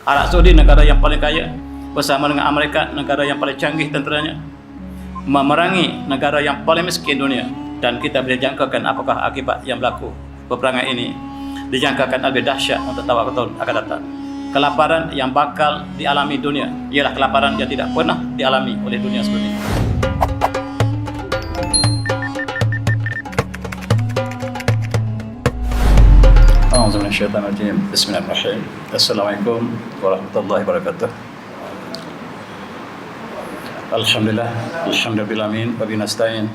Arab Saudi negara yang paling kaya bersama dengan Amerika negara yang paling canggih tenteranya memerangi negara yang paling miskin dunia, dan kita boleh jangkakan apakah akibat yang berlaku peperangan ini dijangkakan lebih dahsyat untuk tahun akan datang. Kelaparan yang bakal dialami dunia ialah kelaparan yang tidak pernah dialami oleh dunia sebelum ini. A'udzubillahiminasyaitonirrajim. Bismillahirrahmanirrahim. Assalamualaikum warahmatullahi wabarakatuh. Alhamdulillah, alhamdulillahirabbil wa bihi nasta'in.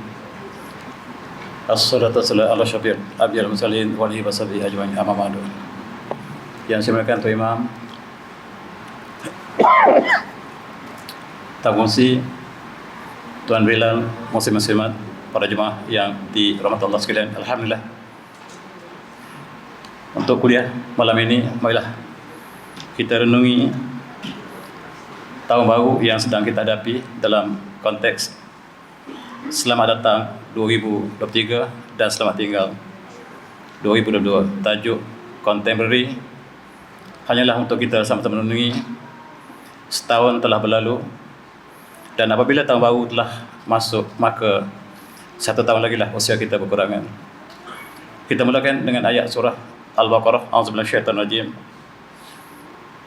Assalatu wassalamu ala asyrafil anbiya'i wal mursalin wa alihi washabihi ajma'in, amma ba'du. Yang saya muliakan Tuan Imam, Tamusi, Tuan Bilal, muslim-muslimat, para jemaah yang dirahmati Allah sekalian, alhamdulillah. Untuk kuliah malam ini, marilah kita renungi tahun baru yang sedang kita hadapi dalam konteks selamat datang 2023 dan selamat tinggal 2022. Tajuk contemporary hanyalah untuk kita sama-sama renungi setahun telah berlalu, dan apabila tahun baru telah masuk, maka satu tahun lagi lah usia kita berkurangan. Kita mulakan dengan ayat surah Al-Baqarah. A'udzubillahiminasyaitonirrajim.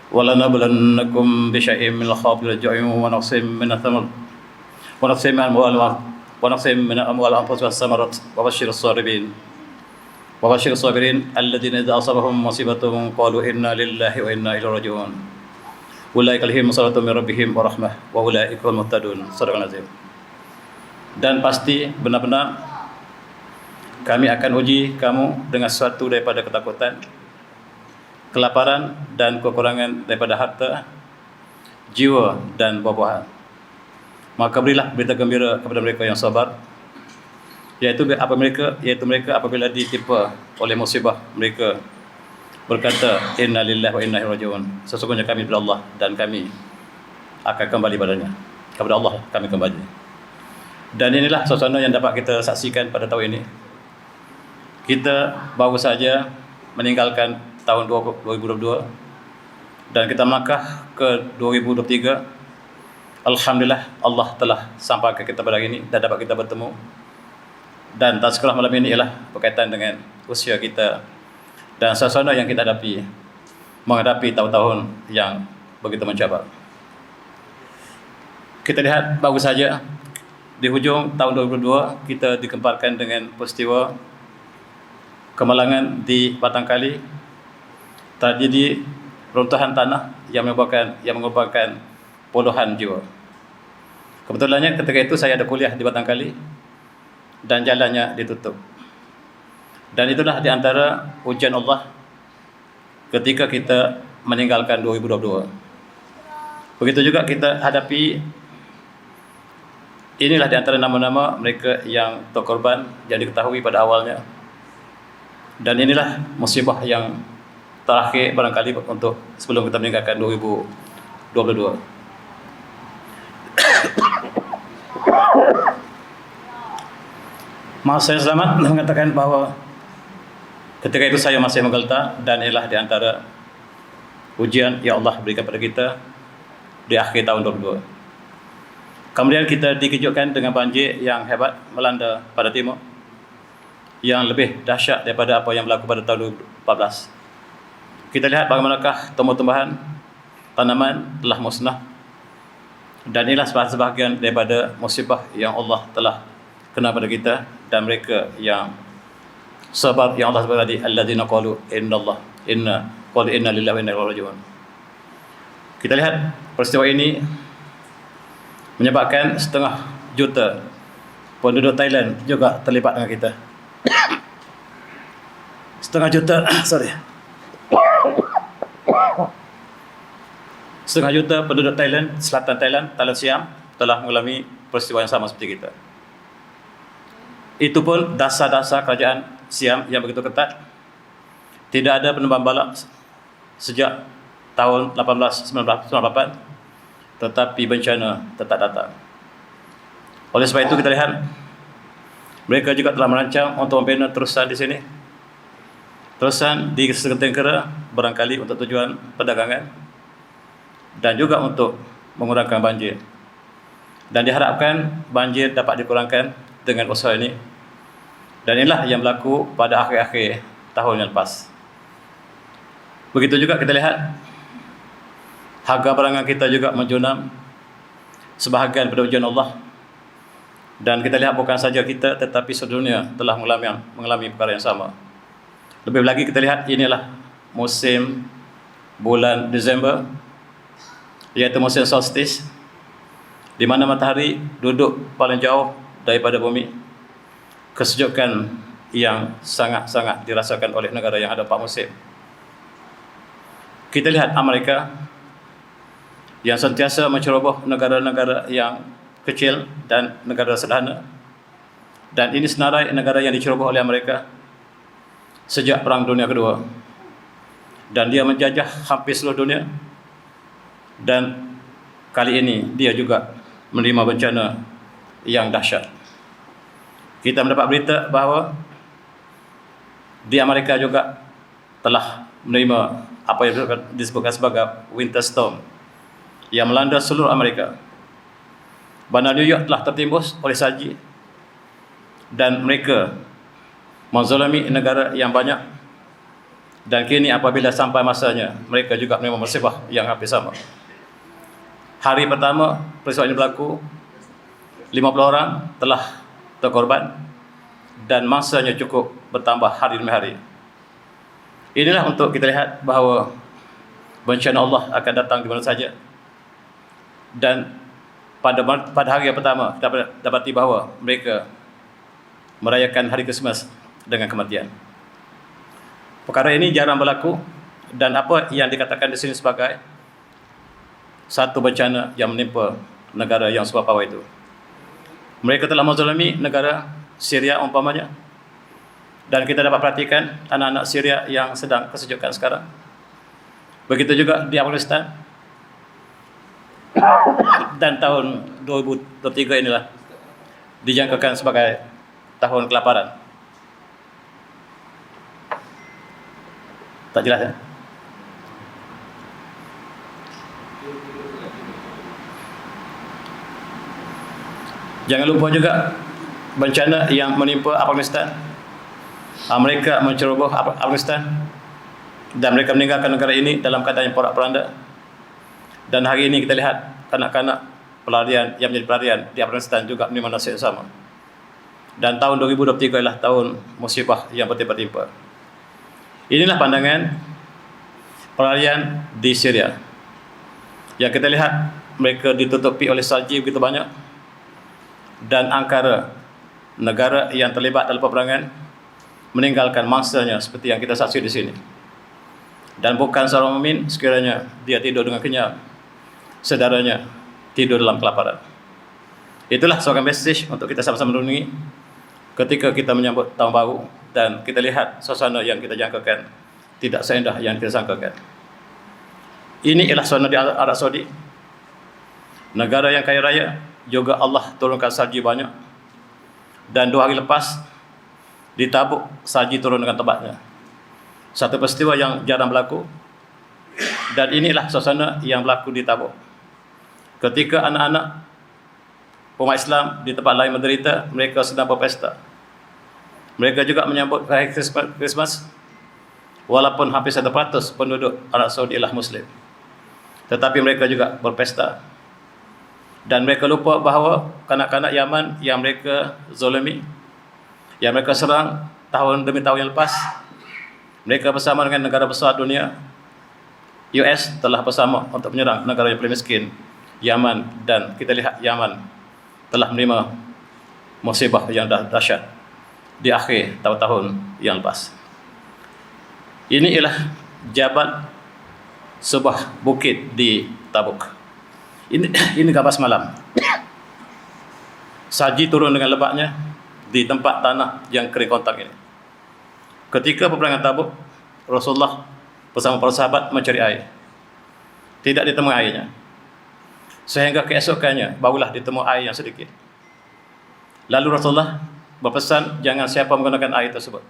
وَلَنَبْلَنَّكُمْ بِشَيْءٍ مِنَ الْخَوْفِ وَالْجُوعِ وَنَقْصٍ مِنَ الثَّمَرَاتِ وَنَقْصٍ مِنَ الْأَمْوَالِ وَالْأَنفُسِ وَالثَّمَرَاتِ وَبَشِّرِ الصَّابِرِينَ الَّذِينَ إِذَا أَصَابَهُم مُّصِيبَةٌ قَالُوا إِنَّا لِلَّهِ وَإِنَّا إِلَيْهِ راجعون أُولَٰئِكَ عَلَيْهِمْ صَلَوَاتٌ مِّن رَّبِّهِمْ وَرَحْمَةٌ وَأُولَٰئِكَ هُمُل مُهْتَدُونَ. Shadaqallahul azim. Dan pasti benar-benar kami akan uji kamu dengan sesuatu daripada ketakutan, kelaparan dan kekurangan daripada harta, jiwa dan buah-buahan. Maka berilah berita gembira kepada mereka yang sabar, yaitu mereka apabila ditimpa oleh musibah, mereka berkata, Inna lillahi wa inna ilaihi raji'un. Sesungguhnya kami kepada Allah dan kami akan kembali padanya. Kepada Allah kami kembali. Dan inilah suasana yang dapat kita saksikan pada tahun ini. Kita baru saja meninggalkan tahun 2022 dan kita melangkah ke 2023. Alhamdulillah, Allah telah sampaikan kita pada hari ini dan dapat kita bertemu. Dan tazkirah malam ini ialah berkaitan dengan usia kita dan suasana yang kita hadapi menghadapi tahun-tahun yang begitu mencabar. Kita lihat baru saja di hujung tahun 2022 kita dikemparkan dengan peristiwa kemalangan di Batangkali, tragedi runtuhan tanah yang mengorbankan puluhan jiwa. Kebetulannya ketika itu saya ada kuliah di Batangkali dan jalannya ditutup. Dan itulah di antara ujian Allah ketika kita meninggalkan 2022. Begitu juga kita hadapi, inilah di antara nama-nama mereka yang terkorban yang diketahui pada awalnya. Dan inilah musibah yang terakhir barangkali untuk sebelum kita meninggalkan 2022. Maaf, saya selamat mengatakan bahawa ketika itu saya masih menggeletar, dan inilah di antara ujian yang Allah berikan kepada kita di akhir tahun 2022. Kemudian kita dikejutkan dengan banjir yang hebat melanda pada timur, yang lebih dahsyat daripada apa yang berlaku pada tahun 2014. Kita lihat bagaimanakah tumbuh-tumbuhan, tanaman telah musnah, dan inilah sebahagian daripada musibah yang Allah telah kena pada kita dan mereka yang sabar, yang Allah sebut tadi, alladzina qalu inna lillahi wa inna ilaihi raji'un. Kita lihat peristiwa ini menyebabkan 500,000 penduduk Thailand juga terlibat dengan kita. 500,000 penduduk Thailand, selatan Thailand, Thailand Siam telah mengalami peristiwa yang sama seperti kita. Itu pun dasar-dasar kerajaan Siam yang begitu ketat. Tidak ada penerbang balak sejak tahun 1898, tetapi bencana tetap datang. Oleh sebab itu kita lihat mereka juga telah merancang untuk membina terusan di sini, terusan di Segetengkera, barangkali untuk tujuan perdagangan, dan juga untuk mengurangkan banjir. Dan diharapkan banjir dapat dikurangkan dengan usaha ini. Dan inilah yang berlaku pada akhir-akhir tahun yang lepas. Begitu juga kita lihat harga barangan kita juga menjunam sebahagian pada ujian Allah. Dan kita lihat bukan saja kita tetapi sedunia telah mengalami perkara yang sama. Lebih lagi kita lihat inilah musim bulan Disember, iaitu musim solstice, di mana matahari duduk paling jauh daripada bumi. Kesejukan yang sangat-sangat dirasakan oleh negara yang ada 4 musim. Kita lihat Amerika yang sentiasa menceroboh negara-negara yang kecil dan negara sederhana. Dan ini senarai negara yang diceroboh oleh Amerika sejak Perang Dunia Kedua. Dan dia menjajah hampir seluruh dunia. Dan kali ini dia juga menerima bencana yang dahsyat. Kita mendapat berita bahawa di Amerika juga telah menerima apa yang disebutkan sebagai winter storm yang melanda seluruh Amerika. Bandar New York telah tertimbus oleh salji dan mereka menzalimi negara yang banyak. Dan kini apabila sampai masanya, mereka juga menerima musibah yang hampir sama. Hari pertama peristiwa ini berlaku, 50 orang telah terkorban dan masanya cukup bertambah hari demi hari. Inilah untuk kita lihat bahawa bencana Allah akan datang di mana saja. Dan pada hari yang pertama kita dapati bahawa mereka merayakan hari Krismas dengan kematian. Perkara ini jarang berlaku dan apa yang dikatakan di sini sebagai satu bencana yang menimpa negara yang superpower itu. Mereka telah menzalimi negara Syria umpamanya. Dan kita dapat perhatikan anak-anak Syria yang sedang kesejukan sekarang. Begitu juga di Afghanistan. Dan tahun 2023 inilah dijangkakan sebagai tahun kelaparan. Tak jelas ya? Jangan lupa juga bencana yang menimpa Afghanistan. Mereka menceroboh Afghanistan dan mereka meninggalkan negara ini dalam keadaan yang porak-poranda. Dan hari ini kita lihat kanak-kanak pelarian yang menjadi pelarian di Afghanistan juga menerima nasib yang sama. Dan tahun 2023 adalah tahun musibah yang bertimpa-timpa. Inilah pandangan pelarian di Syria. Yang kita lihat mereka ditutupi oleh salji begitu banyak. Dan angkara negara yang terlibat dalam peperangan meninggalkan mangsanya seperti yang kita saksi di sini. Dan bukan seorang mukmin sekiranya dia tidur dengan kenyang, saudaranya tidur dalam kelaparan. Itulah sebagai message untuk kita sama-sama merenungi ketika kita menyambut tahun baru dan kita lihat suasana yang kita jangkakan tidak seindah yang kita sangkakan. Ini ialah suasana di Arab Saudi, negara yang kaya raya. Juga Allah turunkan salji banyak. Dan 2 hari lepas di Tabuk salji turun dengan tebaknya. Satu peristiwa yang jarang berlaku. Dan inilah suasana yang berlaku di Tabuk. Ketika anak-anak umat Islam di tempat lain menderita, mereka sedang berpesta. Mereka juga menyambut hari Krismas. Walaupun hampir 1% penduduk Arab Saudi ialah Muslim, tetapi mereka juga berpesta. Dan mereka lupa bahawa kanak-kanak Yaman yang mereka zalimi, yang mereka serang tahun demi tahun yang lepas, mereka bersama dengan negara besar dunia, US telah bersama untuk menyerang negara yang paling miskin, Yaman. Dan kita lihat Yaman telah menerima musibah yang dahsyat di akhir tahun-tahun yang lepas. Ini ialah Jabal, sebuah bukit di Tabuk. Ini gambar semalam. Salji turun dengan lebatnya di tempat tanah yang kering kontak ini. Ketika peperangan Tabuk, Rasulullah bersama para sahabat mencari air. Tidak ditemui airnya. Sehingga keesokannya barulah ditemui air yang sedikit. Lalu Rasulullah berpesan jangan siapa menggunakan air tersebut.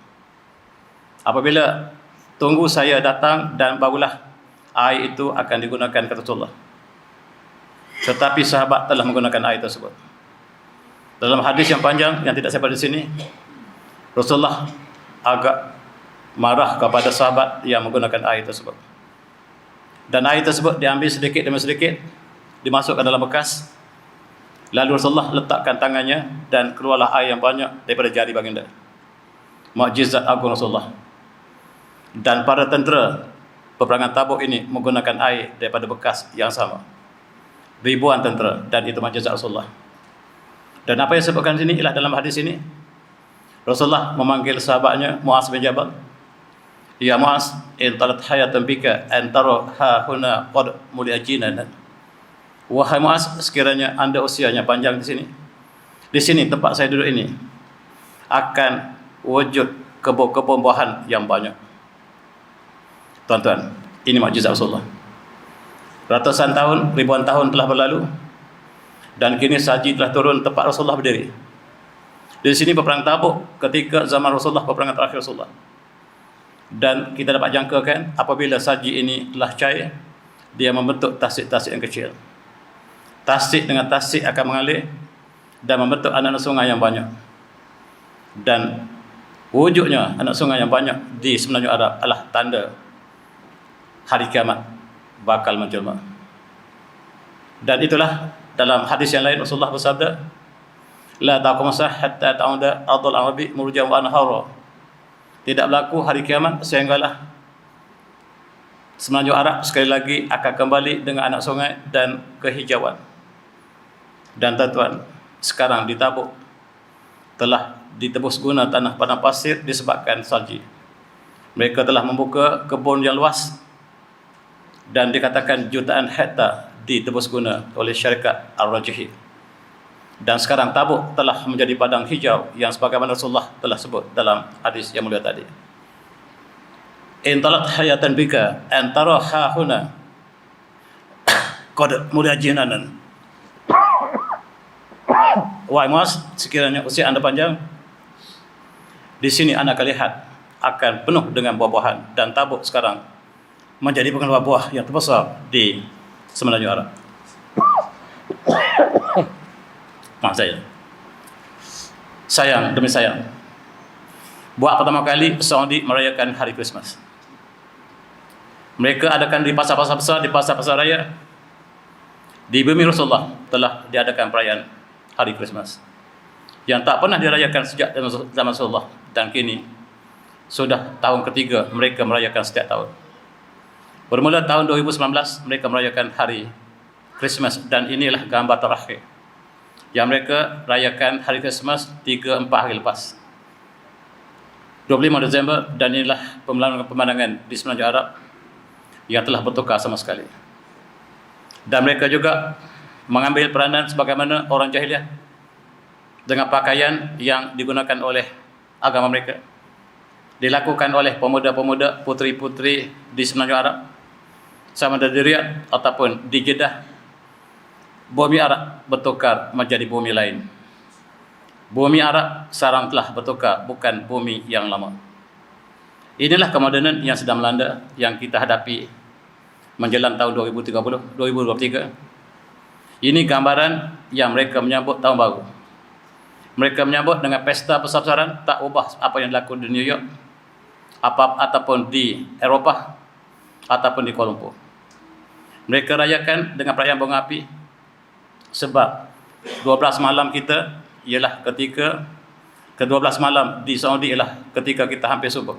Apabila tunggu saya datang dan barulah air itu akan digunakan, kata Rasulullah. tetapi sahabat telah menggunakan air tersebut. Dalam hadis yang panjang yang tidak saya pada di sini, Rasulullah agak marah kepada sahabat yang menggunakan air tersebut. Dan air tersebut diambil sedikit demi sedikit, dimasukkan dalam bekas. Lalu Rasulullah letakkan tangannya dan keluarlah air yang banyak daripada jari baginda. Mukjizat agung Rasulullah. Dan para tentera peperangan Tabuk ini menggunakan air daripada bekas yang sama. Ribuan tentera, dan itu mukjizat Rasulullah. Dan apa yang disebutkan di sini ialah dalam hadis ini, Rasulullah memanggil sahabatnya Muaz bin Jabal. Ya Muaz, intalat hayatan bika antara ha huna qad muliajinan. Wahai Muaz, sekiranya anda usianya panjang di sini. Di sini tempat saya duduk ini akan wujud kebun-kebun buahan yang banyak. Tuan-tuan, ini mukjizat Rasulullah. Ratusan tahun, ribuan tahun telah berlalu, dan kini salji telah turun tempat Rasulullah berdiri. Di sini peperang Tabuk ketika zaman Rasulullah, peperangan terakhir Rasulullah. Dan kita dapat jangkakan apabila salji ini telah cair, dia membentuk tasik-tasik yang kecil. Tasik dengan tasik akan mengalir dan membentuk anak-anak sungai yang banyak. Dan wujudnya anak sungai yang banyak di semenanjung Arab adalah tanda hari kiamat bakal menjelma. Dan itulah dalam hadis yang lain Rasulullah bersabda, la taqum sah hatta ta'uda ardul arabi murjan wa anhara. Tidak berlaku hari kiamat sehinggalah semenanjung Arab sekali lagi akan kembali dengan anak sungai dan kehijauan. Dan tuan-tuan, sekarang di Tabuk telah ditebus guna tanah padang pasir disebabkan salji. Mereka telah membuka kebun yang luas dan dikatakan jutaan hektar ditebus guna oleh syarikat Al-Rajihi. Dan sekarang Tabuk telah menjadi padang hijau yang sebagaimana Rasulullah telah sebut dalam hadis yang mulia tadi. Intalat hayatan bika antara hahuna qad muliajinanan. Wahai Muaz, sekiranya usia anda panjang, di sini anda akan lihat akan penuh dengan buah-buahan, dan Tabuk sekarang menjadi pengeluar buah yang terbesar di semenanjung Arab. Maaf saya. Sayang demi sayang. Buat pertama kali Saudi merayakan hari Christmas. Mereka adakan di pasar-pasar besar, di pasar-pasar raya. Di bumi Rasulullah telah diadakan perayaan hari Christmas yang tak pernah dirayakan sejak zaman Rasulullah, dan kini sudah tahun ketiga mereka merayakan setiap tahun. Bermula tahun 2019 mereka merayakan hari Christmas, dan inilah gambar terakhir yang mereka rayakan hari Christmas 3-4 hari lepas, 25 Desember, dan inilah pemandangan di semenanjung Arab yang telah bertukar sama sekali. Dan mereka juga mengambil peranan sebagaimana orang jahiliah dengan pakaian yang digunakan oleh agama mereka, dilakukan oleh pemuda-pemuda, putri-putri di semenanjung Arab, sama ada di Riyadh ataupun di Jeddah. Bumi Arab bertukar menjadi bumi lain. Bumi Arab sekarang telah bertukar, bukan bumi yang lama. Inilah kemodernan yang sedang melanda, yang kita hadapi menjelang tahun 2030, 2023. Ini gambaran yang mereka menyambut tahun baru. Mereka menyambut dengan pesta besar-besaran, tak ubah apa yang berlaku di New York, ataupun di Eropah, ataupun di Kuala Lumpur. Mereka rayakan dengan perayaan bunga api, sebab 12 malam kita ialah ketika ke-12 malam di Saudi ialah ketika kita hampir subuh.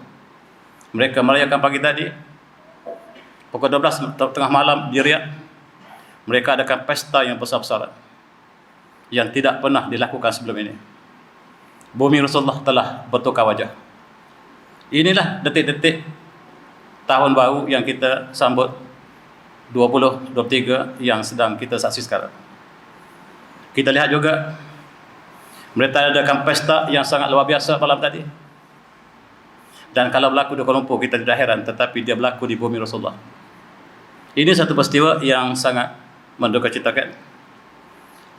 Mereka merayakan pagi tadi, pukul 12 tengah malam di Riyadh. Mereka adakan pesta yang besar-besaran yang tidak pernah dilakukan sebelum ini. Bumi Rasulullah telah bertukar wajah. Inilah detik-detik tahun baru yang kita sambut 2023 yang sedang kita saksi sekarang. Kita lihat juga mereka adakan pesta yang sangat luar biasa malam tadi. Dan kalau berlaku di Kuala Lumpur kita tidak heran, tetapi dia berlaku di bumi Rasulullah. Ini satu peristiwa yang sangat mendukacitakan.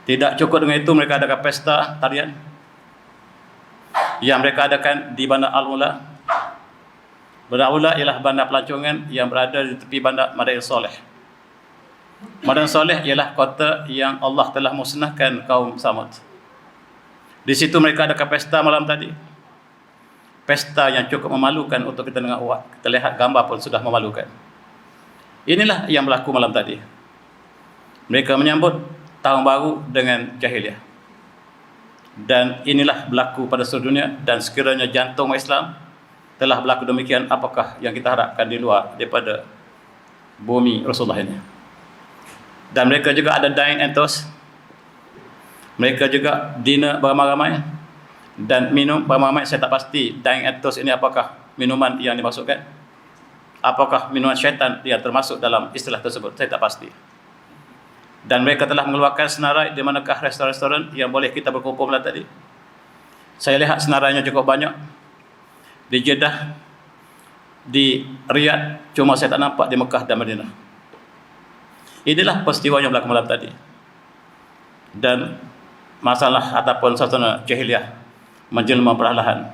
Tidak cukup dengan itu, mereka adakan pesta tarian yang mereka adakan di Bandar Al-Ula. Bandar Al-Ula ialah bandar pelancongan yang berada di tepi bandar Madain Soleh. Madan Soleh ialah kota yang Allah telah musnahkan kaum Samud. Di situ mereka ada pesta malam tadi. Pesta yang cukup memalukan untuk kita dengar. Kita lihat gambar pun sudah memalukan. Inilah yang berlaku malam tadi. Mereka menyambut tahun baru dengan jahiliah. Dan inilah berlaku pada seluruh dunia. Dan sekiranya jantung Islam telah berlaku demikian, apakah yang kita harapkan di luar daripada bumi Rasulullah ini? Dan mereka juga ada dine and toast. Mereka juga dinner beramai-ramai dan minum beramai-ramai. Saya tak pasti dine and toast ini apakah minuman yang dimasukkan, apakah minuman syaitan yang termasuk dalam istilah tersebut, saya tak pasti. Dan mereka telah mengeluarkan senarai di manakah restoran-restoran yang boleh kita berkumpul malam tadi. Saya lihat senarainya cukup banyak. Di Jeddah, di Riyadh, cuma saya tak nampak di Mekah dan Madinah. Inilah peristiwa yang berlaku malam tadi. Dan masalah ataupun suasana jahiliah menjelma perlahan.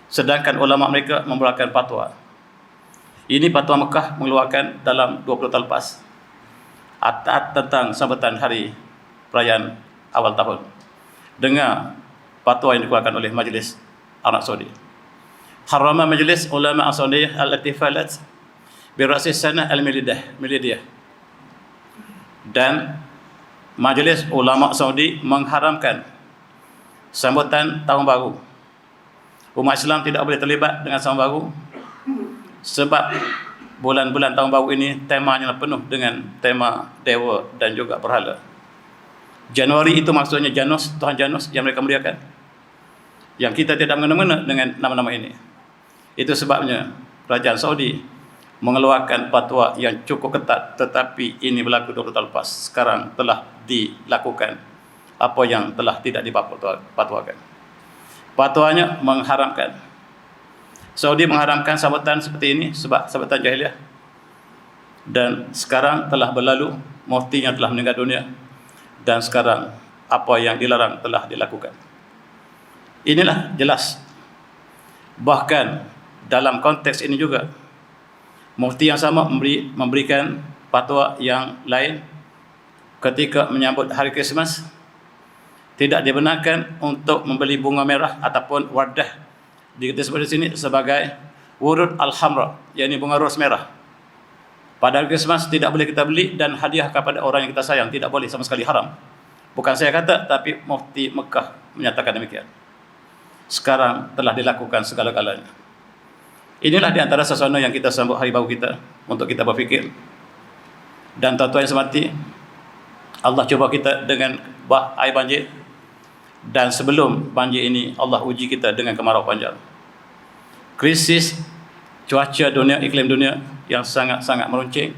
Sedangkan ulama mereka mengeluarkan fatwa. Ini fatwa Mekah mengeluarkan dalam 20 tahun lepas tentang sambutan hari perayaan awal tahun. Dengar fatwa yang dikeluarkan oleh Majlis Arab Saudi. Harama Majlis Ulama Saudi al-Ihtifalat bi ra's sanah al-milidiyah. Dan Majlis Ulama Saudi mengharamkan sambutan tahun baru. Umat Islam tidak boleh terlibat dengan tahun baru sebab bulan-bulan tahun baru ini temanya penuh dengan tema dewa dan juga berhala. Januari itu maksudnya Janus, Tuhan Janus yang mereka muliakan, yang kita tidak mengena-mengena dengan nama-nama ini. Itu sebabnya Kerajaan Saudi mengeluarkan fatwa yang cukup ketat, tetapi ini berlaku 20 tahun lepas. Sekarang telah dilakukan apa yang telah tidak dipatwakan. Fatwanya mengharamkan. Saudi mengharamkan sambutan seperti ini sebab sambutan jahiliah. Dan sekarang telah berlalu, muftinya telah meninggal dunia. Dan sekarang apa yang dilarang telah dilakukan. Inilah jelas. Bahkan dalam konteks ini juga, mufti yang sama memberikan fatwa yang lain ketika menyambut hari Krismas. Tidak dibenarkan untuk membeli bunga merah ataupun wardah, disebut di sini sebagai wurud al-hamra, yakni bunga ros merah. Pada hari Krismas tidak boleh kita beli dan hadiah kepada orang yang kita sayang, tidak boleh, sama sekali haram. Bukan saya kata, tapi mufti Mekah menyatakan demikian. Sekarang telah dilakukan segala-galanya. Inilah di antara suasana yang kita sambut hari baru kita, untuk kita berfikir. Dan tuan-tuan yang semati, Allah cuba kita dengan air banjir. Dan sebelum banjir ini, Allah uji kita dengan kemarau panjang. Krisis cuaca dunia, iklim dunia yang sangat-sangat meruncing.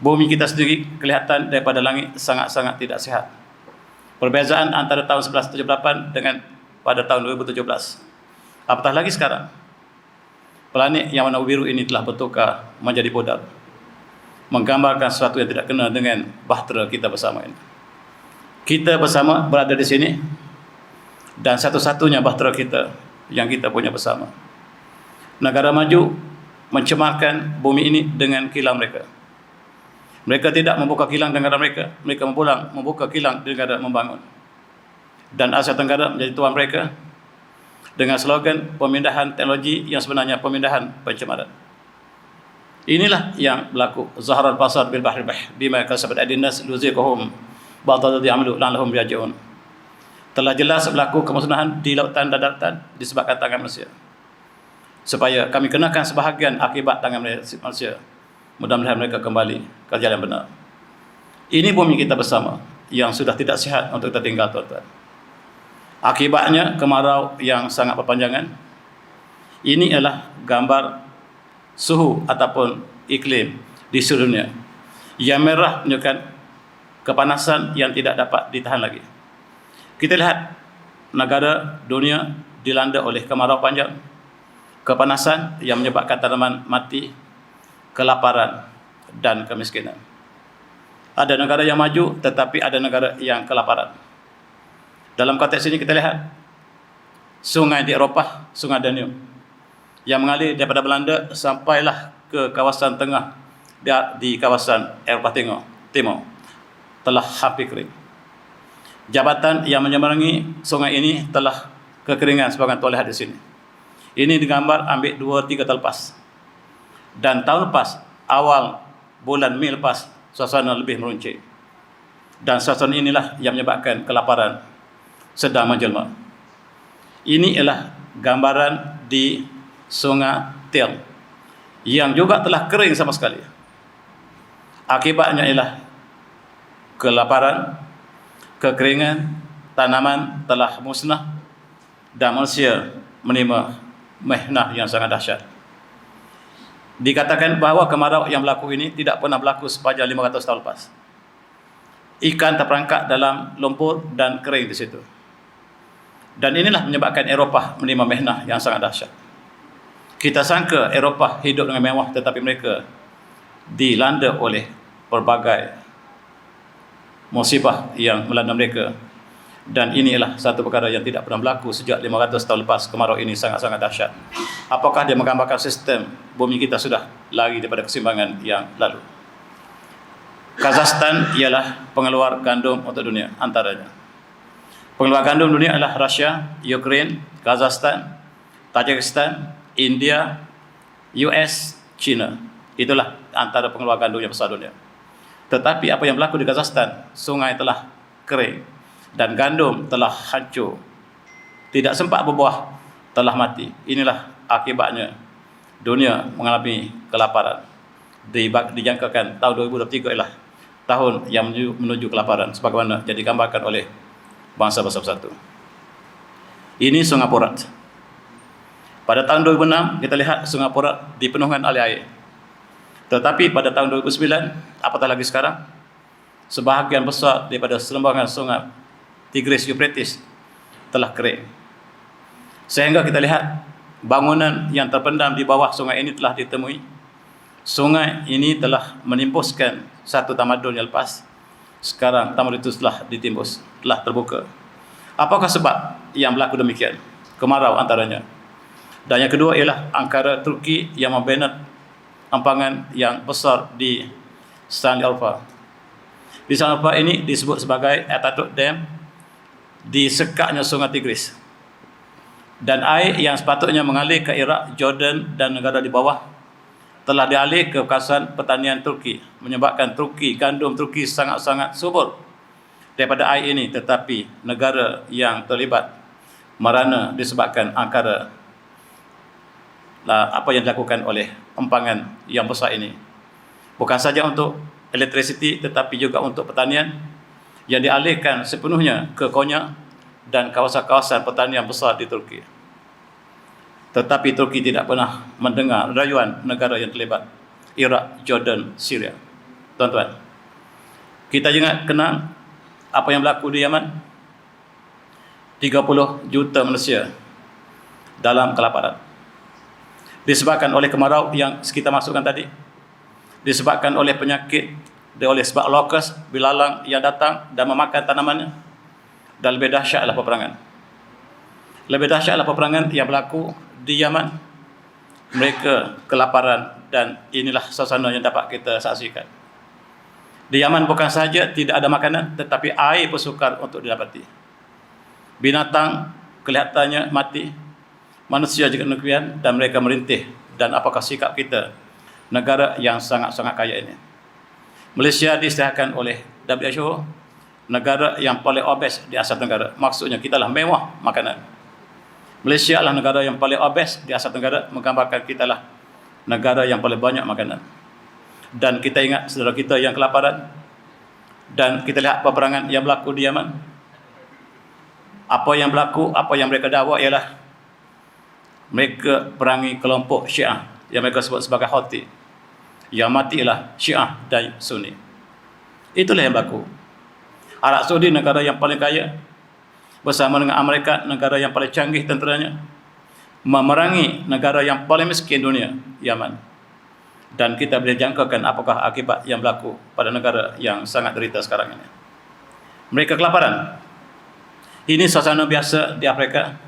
Bumi kita sendiri kelihatan daripada langit sangat-sangat tidak sihat. Perbezaan antara tahun 1978 dengan pada tahun 2017. Apatah lagi sekarang, planet yang warna biru ini telah bertukar menjadi pudar, menggambarkan sesuatu yang tidak kena dengan bahtera kita bersama ini. Kita bersama berada di sini, dan satu-satunya bahtera kita yang kita punya bersama. Negara maju mencemarkan bumi ini dengan kilang mereka. Mereka tidak membuka kilang di negara mereka, mereka membuka kilang di negara membangun. Dan Asia Tenggara menjadi tuan mereka dengan slogan pemindahan teknologi yang sebenarnya pemindahan pencemaran. Inilah yang berlaku. Zaharal fasad bil bahri bima kasabat aydin nas luziquhum ba'dalladhi amalu la'allahum yarji'un. Telah jelas berlaku kemusnahan di lautan dan daratan disebabkan tangan manusia. Supaya kami kenakan sebahagian akibat tangan manusia. Mudah-mudahan mereka kembali ke jalan yang benar. Ini bumi kita bersama yang sudah tidak sihat untuk kita tinggal, tuan-tuan. Akibatnya kemarau yang sangat berpanjangan. Ini adalah gambar suhu ataupun iklim di seluruh dunia. Yang merah menunjukkan kepanasan yang tidak dapat ditahan lagi. Kita lihat negara dunia dilanda oleh kemarau panjang, kepanasan yang menyebabkan tanaman mati, kelaparan dan kemiskinan. Ada negara yang maju tetapi ada negara yang kelaparan. Dalam konteks ini kita lihat sungai di Eropah, Sungai Danube, yang mengalir daripada Belanda sampailah ke kawasan tengah di kawasan Eropah Timur, timur telah hampir kering. Jabatan yang menyeberangi sungai ini telah kekeringan sebagian tuan lihat di sini. Ini digambar ambil 2-3 tahun lepas. Dan tahun lepas, awal bulan Mei lepas, suasana lebih meruncing. Dan suasana inilah yang menyebabkan kelaparan sedang menjelma. Ini ialah gambaran di Sungai Tiang yang juga telah kering sama sekali. Akibatnya ialah kelaparan, kekeringan, tanaman telah musnah dan manusia menerima mehnah yang sangat dahsyat. Dikatakan bahawa kemarau yang berlaku ini tidak pernah berlaku sepanjang 500 tahun lepas. Ikan terperangkap dalam lumpur dan kering di situ. Dan inilah menyebabkan Eropah menerima mehnah yang sangat dahsyat. Kita sangka Eropah hidup dengan mewah, tetapi mereka dilanda oleh pelbagai musibah yang melanda mereka. Dan inilah satu perkara yang tidak pernah berlaku sejak 500 tahun lepas. Kemarau ini sangat-sangat dahsyat. Apakah dia menggambarkan sistem bumi kita sudah lari daripada keseimbangan yang lalu? Kazakhstan ialah pengeluar gandum untuk dunia antaranya. Pengeluar gandum dunia adalah Rusia, Ukraine, Kazakhstan, Tajikistan, India, US, China. Itulah antara pengeluar gandum yang besar dunia. Tetapi apa yang berlaku di Kazakhstan? Sungai telah kering dan gandum telah hancur, tidak sempat berbuah, telah mati. Inilah akibatnya dunia mengalami kelaparan. Dijangkakan tahun 2023 ialah tahun yang menuju kelaparan, sebagaimana yang digambarkan oleh bangsa-bangsa bersatu. Ini Sungai Porat. Pada tahun 2006 kita lihat Sungai Porat dipenuhkan oleh air. Tetapi pada tahun 2009, apatah lagi sekarang, sebahagian besar daripada selembangan sungai Tigris Euphrates telah kering. Sehingga kita lihat bangunan yang terpendam di bawah sungai ini telah ditemui. Sungai ini telah menimbuskan satu tamadun yang lepas. Sekarang tamadun itu telah ditimbus, telah terbuka. Apakah sebab yang berlaku demikian? Kemarau antaranya. Dan yang kedua ialah angkara Turki yang membina empangan yang besar di Stanley Alpha. Di Stanley Alpha ini disebut sebagai Atatürk Dam, disekaknya sungai Tigris. Dan air yang sepatutnya mengalir ke Iraq, Jordan dan negara di bawah telah dialih ke kawasan pertanian Turki, menyebabkan gandum Turki sangat-sangat subur daripada air ini. Tetapi negara yang terlibat merana disebabkan angkara apa yang dilakukan oleh empangan yang besar ini. Bukan saja untuk elektrisiti, tetapi juga untuk pertanian yang dialihkan sepenuhnya ke Konya dan kawasan-kawasan pertanian besar di Turki. Tetapi Turki tidak pernah mendengar rayuan negara yang terlibat, Iraq, Jordan, Syria. Tuan-tuan, kita ingat kenal apa yang berlaku di Yaman. 30 juta manusia dalam kelaparan, disebabkan oleh kemarau yang kita masukkan tadi, disebabkan oleh penyakit, oleh sebab lokus, bilalang yang datang dan memakan tanamannya. Dan lebih dahsyatlah peperangan. Lebih dahsyatlah peperangan yang berlaku di Yaman. Mereka kelaparan dan inilah suasana yang dapat kita saksikan. Di Yaman bukan saja tidak ada makanan, tetapi air pun sukar untuk didapati. Binatang kelihatannya mati, manusia juga demikian, dan mereka merintih. Dan apakah sikap kita, negara yang sangat-sangat kaya ini? Malaysia diistilahkan oleh WHO negara yang paling obes di Asia Tenggara. Maksudnya kita lah mewah makanan. Malaysia adalah negara yang paling obes di Asia Tenggara, menggambarkan kita lah negara yang paling banyak makanan. Dan kita ingat saudara kita yang kelaparan, dan kita lihat peperangan yang berlaku di Yaman. Apa yang berlaku, apa yang mereka dakwa ialah mereka perangi kelompok Syiah yang mereka sebut sebagai Houthi. Yang mati ialah Syiah dan Sunni. Itulah yang berlaku. Arab Saudi negara yang paling kaya bersama dengan Amerika, negara yang paling canggih tenteranya, memerangi negara yang paling miskin dunia, Yaman. Dan kita boleh jangkakan apakah akibat yang berlaku pada negara yang sangat derita sekarang ini. Mereka kelaparan. Ini suasana biasa di Afrika.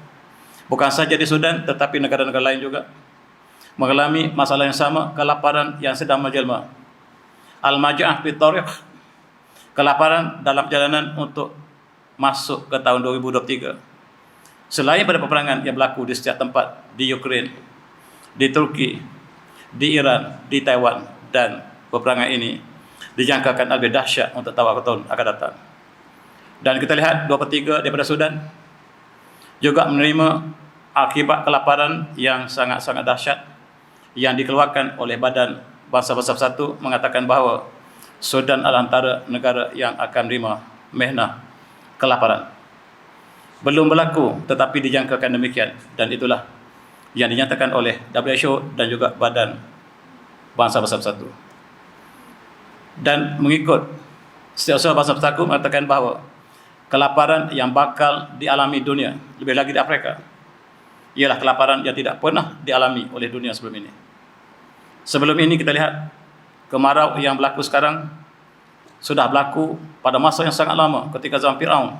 Bukan saja di Sudan, tetapi negara-negara lain juga mengalami masalah yang sama, kelaparan yang sedang menjelma. Al-Maja'ah fi Tariq kelaparan dalam perjalanan untuk masuk ke tahun 2023. Selain pada peperangan yang berlaku di setiap tempat, di Ukraine, di Turki, di Iran, di Taiwan, dan peperangan ini dijangkakan lebih dahsyat untuk tahun akan datang. Dan kita lihat 2/3 daripada Sudan juga menerima akibat kelaparan yang sangat-sangat dahsyat yang dikeluarkan oleh Badan Bangsa Bersatu mengatakan bahawa Sudan adalah antara negara yang akan menerima mehna kelaparan. Belum berlaku tetapi dijangkakan demikian, dan itulah yang dinyatakan oleh WHO dan juga Badan Bangsa Bersatu. Dan mengikut Setiausaha Bangsa Bersatu mengatakan bahawa kelaparan yang bakal dialami dunia, lebih lagi di Afrika, ialah kelaparan yang tidak pernah dialami oleh dunia sebelum ini. Sebelum ini kita lihat kemarau yang berlaku sekarang sudah berlaku pada masa yang sangat lama ketika zaman Fir'aun,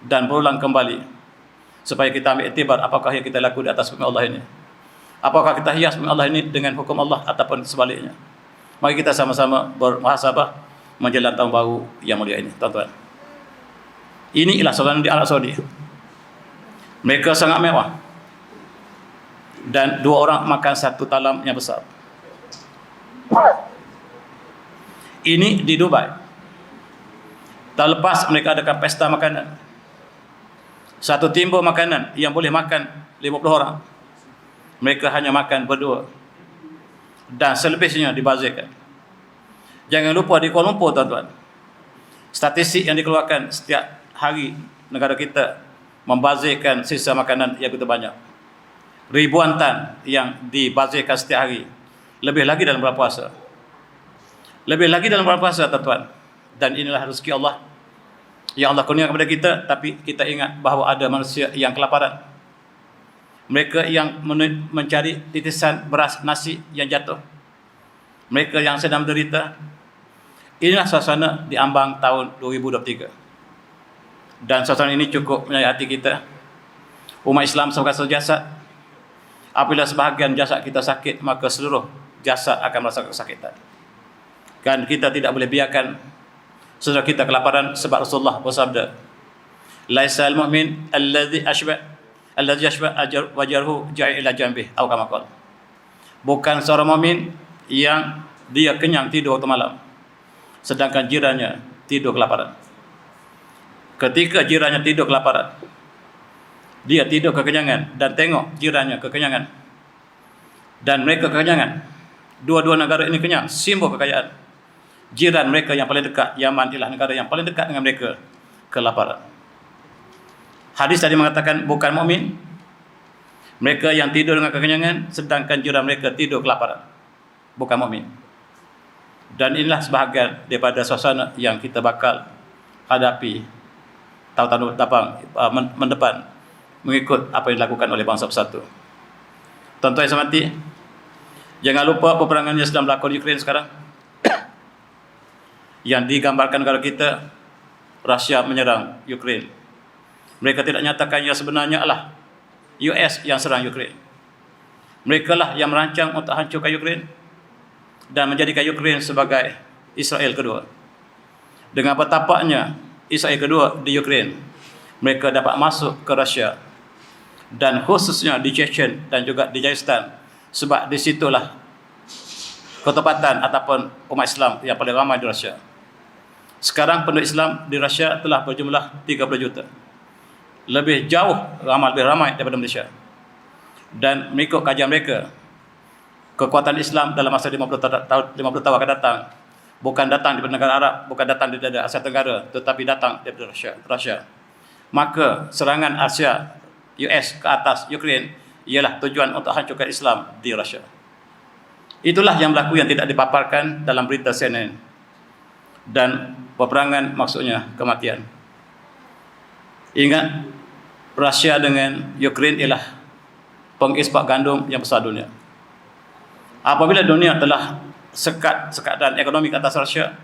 dan berulang kembali, supaya kita ambil iktibar apakah yang kita lakukan di atas bumi Allah ini. Apakah kita hias bumi Allah ini dengan hukum Allah ataupun sebaliknya. Mari kita sama-sama bermuhasabah menjelang tahun baru yang mulia ini, tuan-tuan. Ini ialah saudara di Arab Saudi. Mereka sangat mewah. Dan 2 orang makan satu talam yang besar. Ini di Dubai. Tahun lepas mereka adakan pesta makanan. Satu timbul makanan yang boleh makan 50 orang. Mereka hanya makan berdua. Dan selebihnya dibazirkan. Jangan lupa di Kuala Lumpur, tuan-tuan, statistik yang dikeluarkan setiap hari negara kita membazirkan sisa makanan yang begitu banyak. Ribuan tan yang dibazirkan setiap hari. Lebih lagi dalam bulan puasa. Lebih lagi dalam bulan puasa, tuan-tuan. Dan inilah rezeki Allah yang Allah kurniakan kepada kita, tapi kita ingat bahawa ada manusia yang kelaparan. Mereka yang mencari titisan beras nasi yang jatuh. Mereka yang sedang menderita. Inilah suasana di ambang tahun 2023. Dan suasana ini cukup menyayat hati kita. Umat Islam sebagai jasad. Apabila sebahagian jasad kita sakit, maka seluruh jasad akan merasakan kesakitan. Dan kita tidak boleh biarkan saudara kita kelaparan, sebab Rasulullah bersabda, laisal mu'min alladhi yashba wajarhu ja'i ila janbih, atau kama qala. Bukan seorang mukmin yang dia kenyang tidur waktu malam, sedangkan jirannya tidur kelaparan. Ketika jirannya tidur kelaparan, dia tidur kekenyangan, dan tengok jirannya kekenyangan, dan mereka kekenyangan. Dua-dua negara ini kenyang, simbol kekayaan. Jiran mereka yang paling dekat, Yaman, ialah negara yang paling dekat dengan mereka, kelaparan. Hadis tadi mengatakan bukan mukmin mereka yang tidur dengan kekenyangan, sedangkan jiran mereka tidur kelaparan. Bukan mukmin. Dan inilah sebahagian daripada suasana yang kita bakal hadapi tahun-tahun mendepan, mengikut apa yang dilakukan oleh bangsa bersatu. Tuan-tuan yang saya hormati, jangan lupa peperangan yang sedang berlaku di Ukraine sekarang. Yang digambarkan negara kita, Rusia menyerang Ukraine. Mereka tidak nyatakan yang sebenarnya adalah US yang serang Ukraine. Mereka lah yang merancang untuk hancurkan Ukraine dan menjadikan Ukraine sebagai Israel kedua. Dengan bertapaknya Israel kedua di Ukraine, mereka dapat masuk ke Rusia, dan khususnya di Chechen dan juga di Dagestan, sebab di situlah ketepatan ataupun umat Islam yang paling ramai di Rusia. Sekarang penduduk Islam di Rusia telah berjumlah 30 juta. Lebih ramai daripada Malaysia. Dan mengikut kajian mereka, kekuatan Islam dalam masa 50 tahun akan datang bukan datang daripada negara Arab, bukan datang daripada Asia Tenggara, tetapi datang daripada Rusia. Maka serangan Asia US ke atas Ukraine ialah tujuan untuk hancurkan Islam di Rusia. Itulah yang berlaku yang tidak dipaparkan dalam berita CNN. Dan peperangan maksudnya kematian. Ingat, Rusia dengan Ukraine ialah pengekspor gandum yang besar dunia. Apabila dunia telah sekat dan ekonomi ke atas Rusia,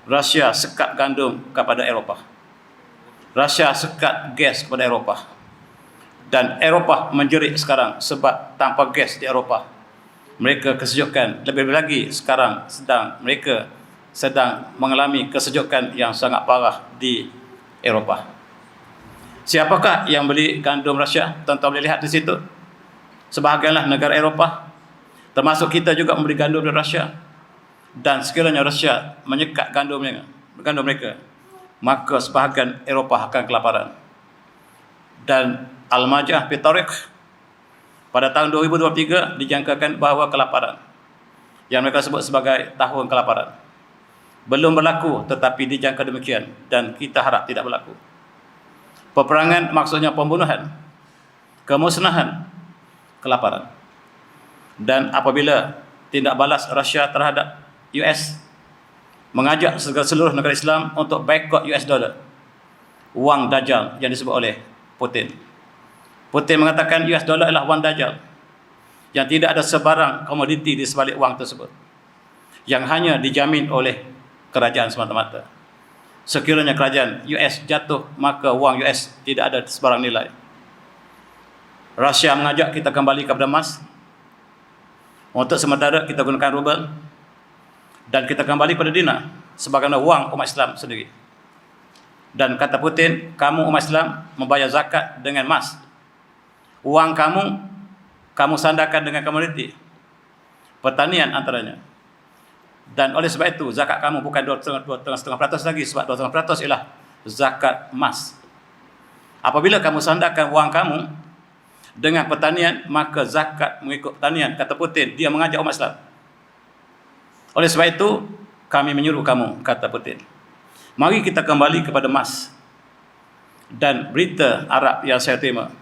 Rusia sekat gandum kepada Eropah. Rusia sekat gas kepada Eropah. Dan Eropah menjerit sekarang sebab tanpa gas di Eropah, mereka kesejukan. Lebih lagi sekarang sedang mereka sedang mengalami kesejukan yang sangat parah di Eropah. Siapakah yang beli gandum Rusia? Tuan-tuan boleh lihat di situ. Sebahagianlah negara Eropah, termasuk kita juga membeli gandum dari Rusia. Dan sekiranya Rusia menyekat gandum mereka, maka sebahagian Eropah akan kelaparan. Dan Al-Majah Pitarik pada tahun 2023 dijangkakan bahawa kelaparan, yang mereka sebut sebagai tahun kelaparan, belum berlaku tetapi dijangka demikian, dan kita harap tidak berlaku. Peperangan maksudnya pembunuhan, kemusnahan, kelaparan. Dan apabila tindak balas Rusia terhadap US mengajak seluruh negara Islam untuk boikot US dollar, wang dajjal yang disebut oleh Putin. Putin mengatakan US dollar adalah wang dajjal, yang tidak ada sebarang komoditi di sebalik wang tersebut, yang hanya dijamin oleh kerajaan semata-mata. Sekiranya kerajaan US jatuh, maka wang US tidak ada sebarang nilai. Rusia mengajak kita kembali kepada emas. Untuk sementara kita gunakan rubel, dan kita kembali pada dinar sebagaimana wang umat Islam sendiri. Dan kata Putin, kamu umat Islam membayar zakat dengan emas. Wang kamu sandarkan dengan komoditi, pertanian antaranya. Dan oleh sebab itu zakat kamu bukan 2,5% lagi, sebab 2,5% ialah zakat emas. Apabila kamu sandarkan wang kamu dengan pertanian, maka zakat mengikut pertanian, kata Putin. Dia mengajak umat Islam. Oleh sebab itu kami menyuruh kamu, kata Putin, mari kita kembali kepada emas. Dan berita Arab yang saya terima,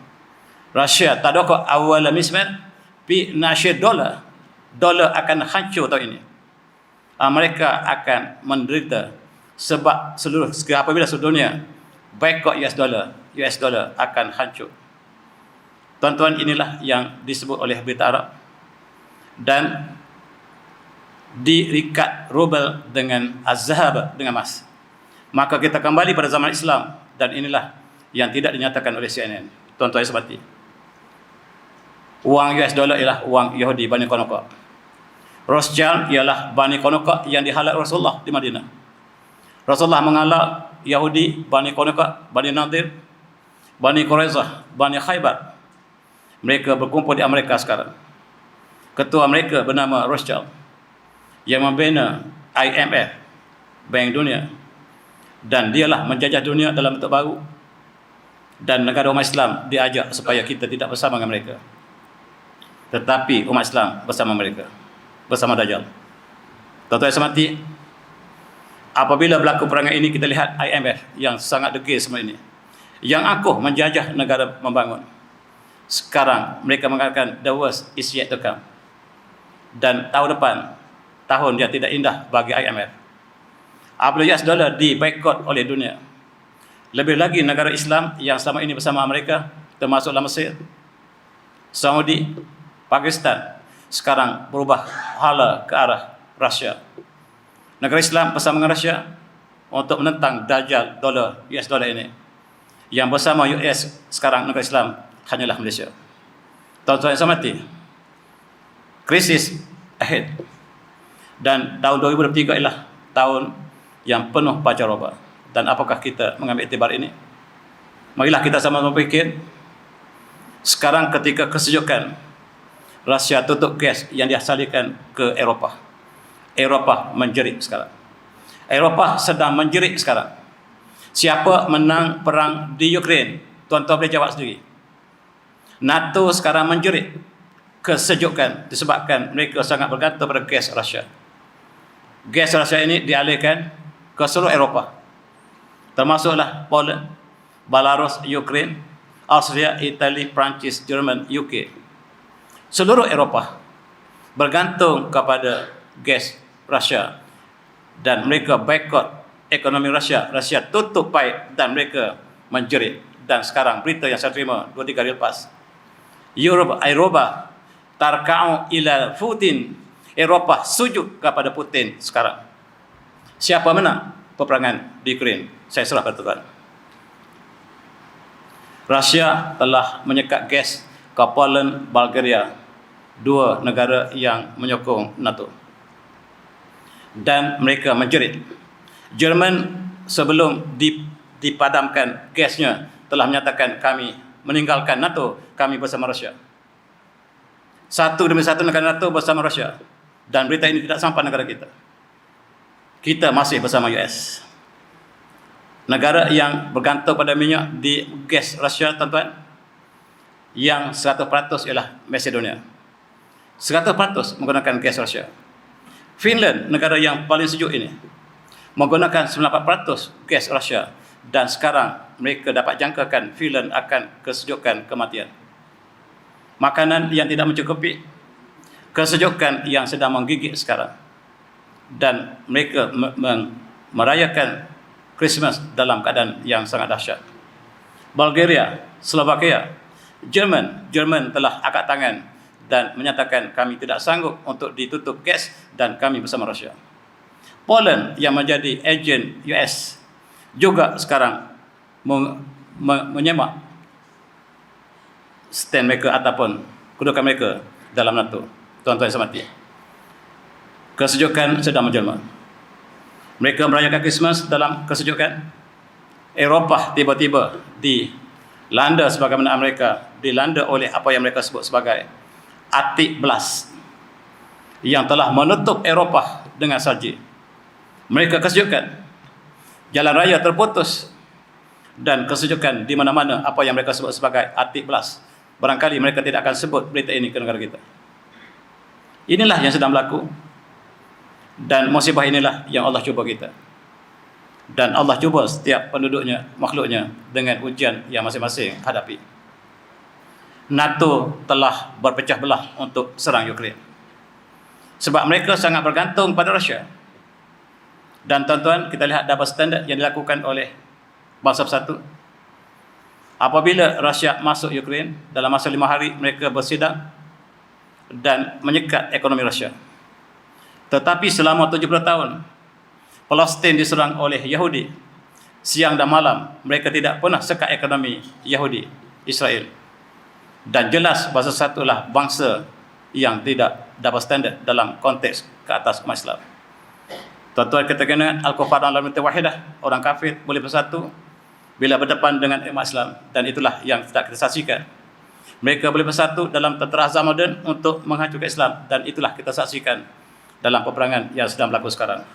Rusia tadaqqa awwal misman bi nasyid dolar akan hancur tahun ini. Mereka akan menderita sebab apabila seluruh dunia boikot US dollar akan hancur. Tuan-tuan, inilah yang disebut oleh berita Arab, dan diikat rubel dengan az-zahab, dengan emas. Maka kita kembali pada zaman Islam, dan inilah yang tidak dinyatakan oleh CNN. Tuan-tuan yang sebati, wang US dollar ialah wang Yahudi Bani Qainuqa. Rothschild ialah Bani Qainuqa yang dihalak Rasulullah di Madinah. Rasulullah mengalak Yahudi, Bani Qainuqa, Bani Nadir, Bani Quraizah, Bani Khaybar. Mereka berkumpul di Amerika sekarang. Ketua mereka bernama Rothschild, yang membina IMF, Bank Dunia, dan dialah menjajah dunia dalam bentuk baru. Dan negara umat Islam diajak supaya kita tidak bersama dengan mereka, tetapi umat Islam bersama mereka, bersama Dajjal. Tuan-tuan yang semati, apabila berlaku perangai ini, kita lihat IMF yang sangat degil semua ini, yang akuh menjajah negara membangun. Sekarang mereka mengatakan the worst is yet to come. Dan tahun depan, tahun yang tidak indah bagi IMF. Apabila US dollar diboikot oleh dunia, lebih lagi negara Islam yang selama ini bersama Amerika, termasuklah Mesir, Saudi, Pakistan, sekarang berubah hala ke arah Rusia. Negara Islam bersama dengan Rusia untuk menentang dajjal US dollar ini. Yang bersama US sekarang negara Islam hanyalah Malaysia. Tuan-tuan yang saya hormati, krisis ahead. Dan tahun 2023 ialah tahun yang penuh pancaroba. Dan apakah kita mengambil iktibar ini? Marilah kita sama-sama berfikir. Sekarang ketika kesejukan, Rusia tutup gas yang dihasilkan ke Eropah. Eropah menjerit sekarang. Eropah sedang menjerit sekarang. Siapa menang perang di Ukraine? Tuan-tuan boleh jawab sendiri. NATO sekarang menjerit kesejukan disebabkan mereka sangat bergantung pada gas Rusia. Gas Rusia ini dialihkan ke seluruh Eropah, termasuklah Poland, Belarus, Ukraine, Austria, Itali, Perancis, Jerman, UK. Seluruh Eropah bergantung kepada gas Rusia, dan mereka boikot ekonomi Rusia. Rusia tutup paip dan mereka menjerit. Dan sekarang berita yang saya terima 2-3 hari lepas, Eropa tarka'u ila Putin. Eropah sujud kepada Putin sekarang. Siapa menang peperangan di Ukraine? Saya serah pada Tuhan. Rusia telah menyekat gas ke Poland, Bulgaria, dua negara yang menyokong NATO. dan mereka menjerit. Jerman sebelum dipadamkan gasnya telah menyatakan kami meninggalkan NATO, kami bersama Rusia. Satu demi satu negara NATO bersama Rusia, dan berita ini tidak sampai negara kita. Kita masih bersama US. Negara yang bergantung pada minyak di gas Rusia, tuan-tuan, yang 100% ialah Macedonia. 100% menggunakan gas Rusia. Finland, negara yang paling sejuk ini, menggunakan 94% gas Rusia, dan sekarang mereka dapat jangkakan Finland akan kesejukan kematian. Makanan yang tidak mencukupi, kesejukan yang sedang menggigit sekarang, dan mereka merayakan Christmas dalam keadaan yang sangat dahsyat. Bulgaria, Slovakia, Jerman telah angkat tangan dan menyatakan kami tidak sanggup untuk ditutup gas dan kami bersama Rusia. Poland yang menjadi ejen US juga sekarang menyemak stand mereka ataupun kedudukan mereka dalam NATO. Tuan-tuan yang hormati, kesejukan sedang menjelma. Mereka merayakan Christmas dalam kesejukan. Eropah tiba-tiba dilanda sebagaimana Amerika dilanda oleh apa yang mereka sebut sebagai Arctic Blast yang telah menutup Eropah dengan salji. Mereka kesejukan, jalan raya terputus, dan kesejukan di mana-mana apa yang mereka sebut sebagai Arctic Blast. Barangkali mereka tidak akan sebut berita ini ke negara kita. Inilah yang sedang berlaku, dan musibah inilah yang Allah cuba kita. Dan Allah cuba setiap penduduknya, makhluknya dengan ujian yang masing-masing hadapi. NATO telah berpecah belah untuk serang Ukraine, sebab mereka sangat bergantung pada Rusia. Dan tuan-tuan, kita lihat double standard yang dilakukan oleh bangsa bersatu. Apabila Rusia masuk Ukraine, dalam masa 5 hari mereka bersidang dan menyekat ekonomi Rusia. Tetapi selama 70 tahun, Palestin diserang oleh Yahudi. Siang dan malam, mereka tidak pernah sekat ekonomi Yahudi, Israel. Dan jelas bangsa satulah bangsa yang tidak dapat standard dalam konteks ke atas umat Islam. Tuan-tuan, kita kena Al-Kufar dalam Wahidah, orang kafir boleh bersatu bila berdepan dengan umat Islam, dan itulah yang tidak kita saksikan. Mereka boleh bersatu dalam tentera azam moden untuk menghancurkan Islam, dan itulah kita saksikan dalam peperangan yang sedang berlaku sekarang.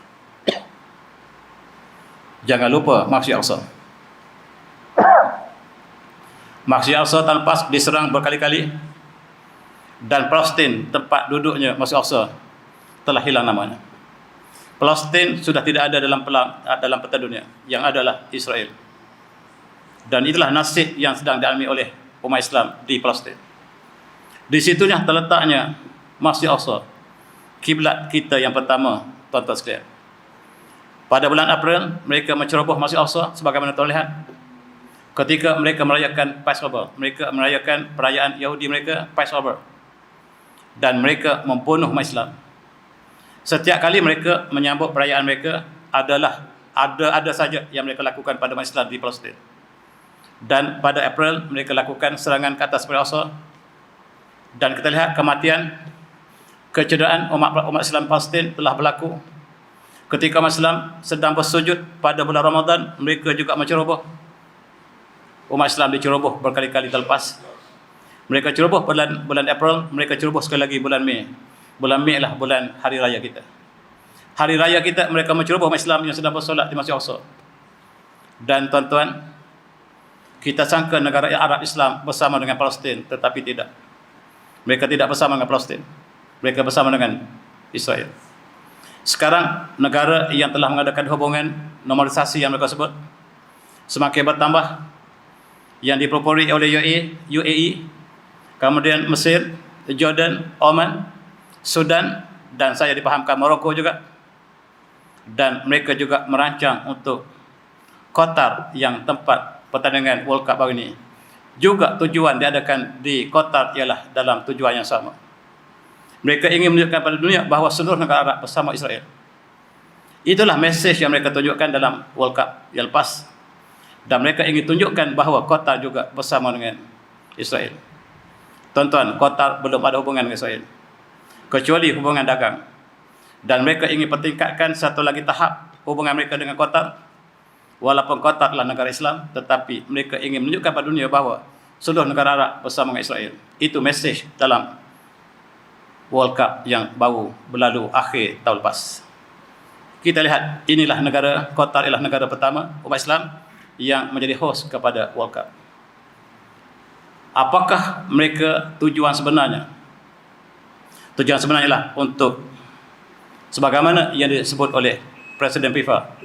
Jangan lupa Masjid Al-Aqsa. Masjid Al-Aqsa tanpa diserang berkali-kali, dan Palestin, tempat duduknya Masjid Al-Aqsa, telah hilang namanya. Palestin sudah tidak ada dalam peta dunia, yang adalah Israel. Dan itulah nasib yang sedang dialami oleh umat Islam di Palestin. Di situnya terletaknya Masjid Al-Aqsa, kiblat kita yang pertama, tuan-tuan sekalian. Pada bulan April, mereka menceroboh Masjid Al-Aqsa sebagaimana tuan lihat. Ketika mereka merayakan Passover, mereka merayakan perayaan Yahudi mereka, Passover. Dan mereka membunuh umat Islam. Setiap kali mereka menyambut perayaan mereka adalah ada saja yang mereka lakukan pada umat Islam di Palestin. Dan pada April, mereka lakukan serangan ke atas Masjid Al-Aqsa. Dan kita lihat kematian, kecederaan umat Islam Palestin telah berlaku. Ketika umat Islam sedang bersujud pada bulan Ramadan, mereka juga menceroboh. Umat Islam diceroboh berkali-kali terlepas. Mereka ceroboh bulan April, mereka ceroboh sekali lagi bulan Mei. Bulan Mei lah bulan hari raya kita. Hari raya kita, mereka menceroboh umat Islam yang sedang bersolat di Masjid Al-Aqsa. Dan tuan-tuan, kita sangka negara Arab Islam bersama dengan Palestin, tetapi tidak. Mereka tidak bersama dengan Palestin. Mereka bersama dengan Israel. Sekarang negara yang telah mengadakan hubungan normalisasi yang mereka sebut semakin bertambah, yang dipropori oleh UAE, kemudian Mesir, Jordan, Oman, Sudan, dan saya dipahamkan Morocco juga. Dan mereka juga merancang untuk Qatar, yang tempat pertandingan World Cup baru ini. Juga tujuan diadakan di Qatar ialah dalam tujuan yang sama. Mereka ingin menunjukkan pada dunia bahawa seluruh negara Arab bersama Israel. Itulah mesej yang mereka tunjukkan dalam World Cup yang lepas. Dan mereka ingin tunjukkan bahawa Qatar juga bersama dengan Israel. Tuan-tuan, Qatar belum ada hubungan dengan Israel, kecuali hubungan dagang. Dan mereka ingin pertingkatkan satu lagi tahap hubungan mereka dengan Qatar. Walaupun Qatar adalah negara Islam, tetapi mereka ingin menunjukkan pada dunia bahawa seluruh negara Arab bersama dengan Israel. Itu mesej dalam World Cup yang baru berlalu akhir tahun lepas. Kita lihat, inilah negara, Qatar ialah negara pertama umat Islam yang menjadi host kepada World Cup. Apakah mereka tujuan sebenarnya? Tujuan sebenarnya ialah untuk, sebagaimana yang disebut oleh Presiden FIFA,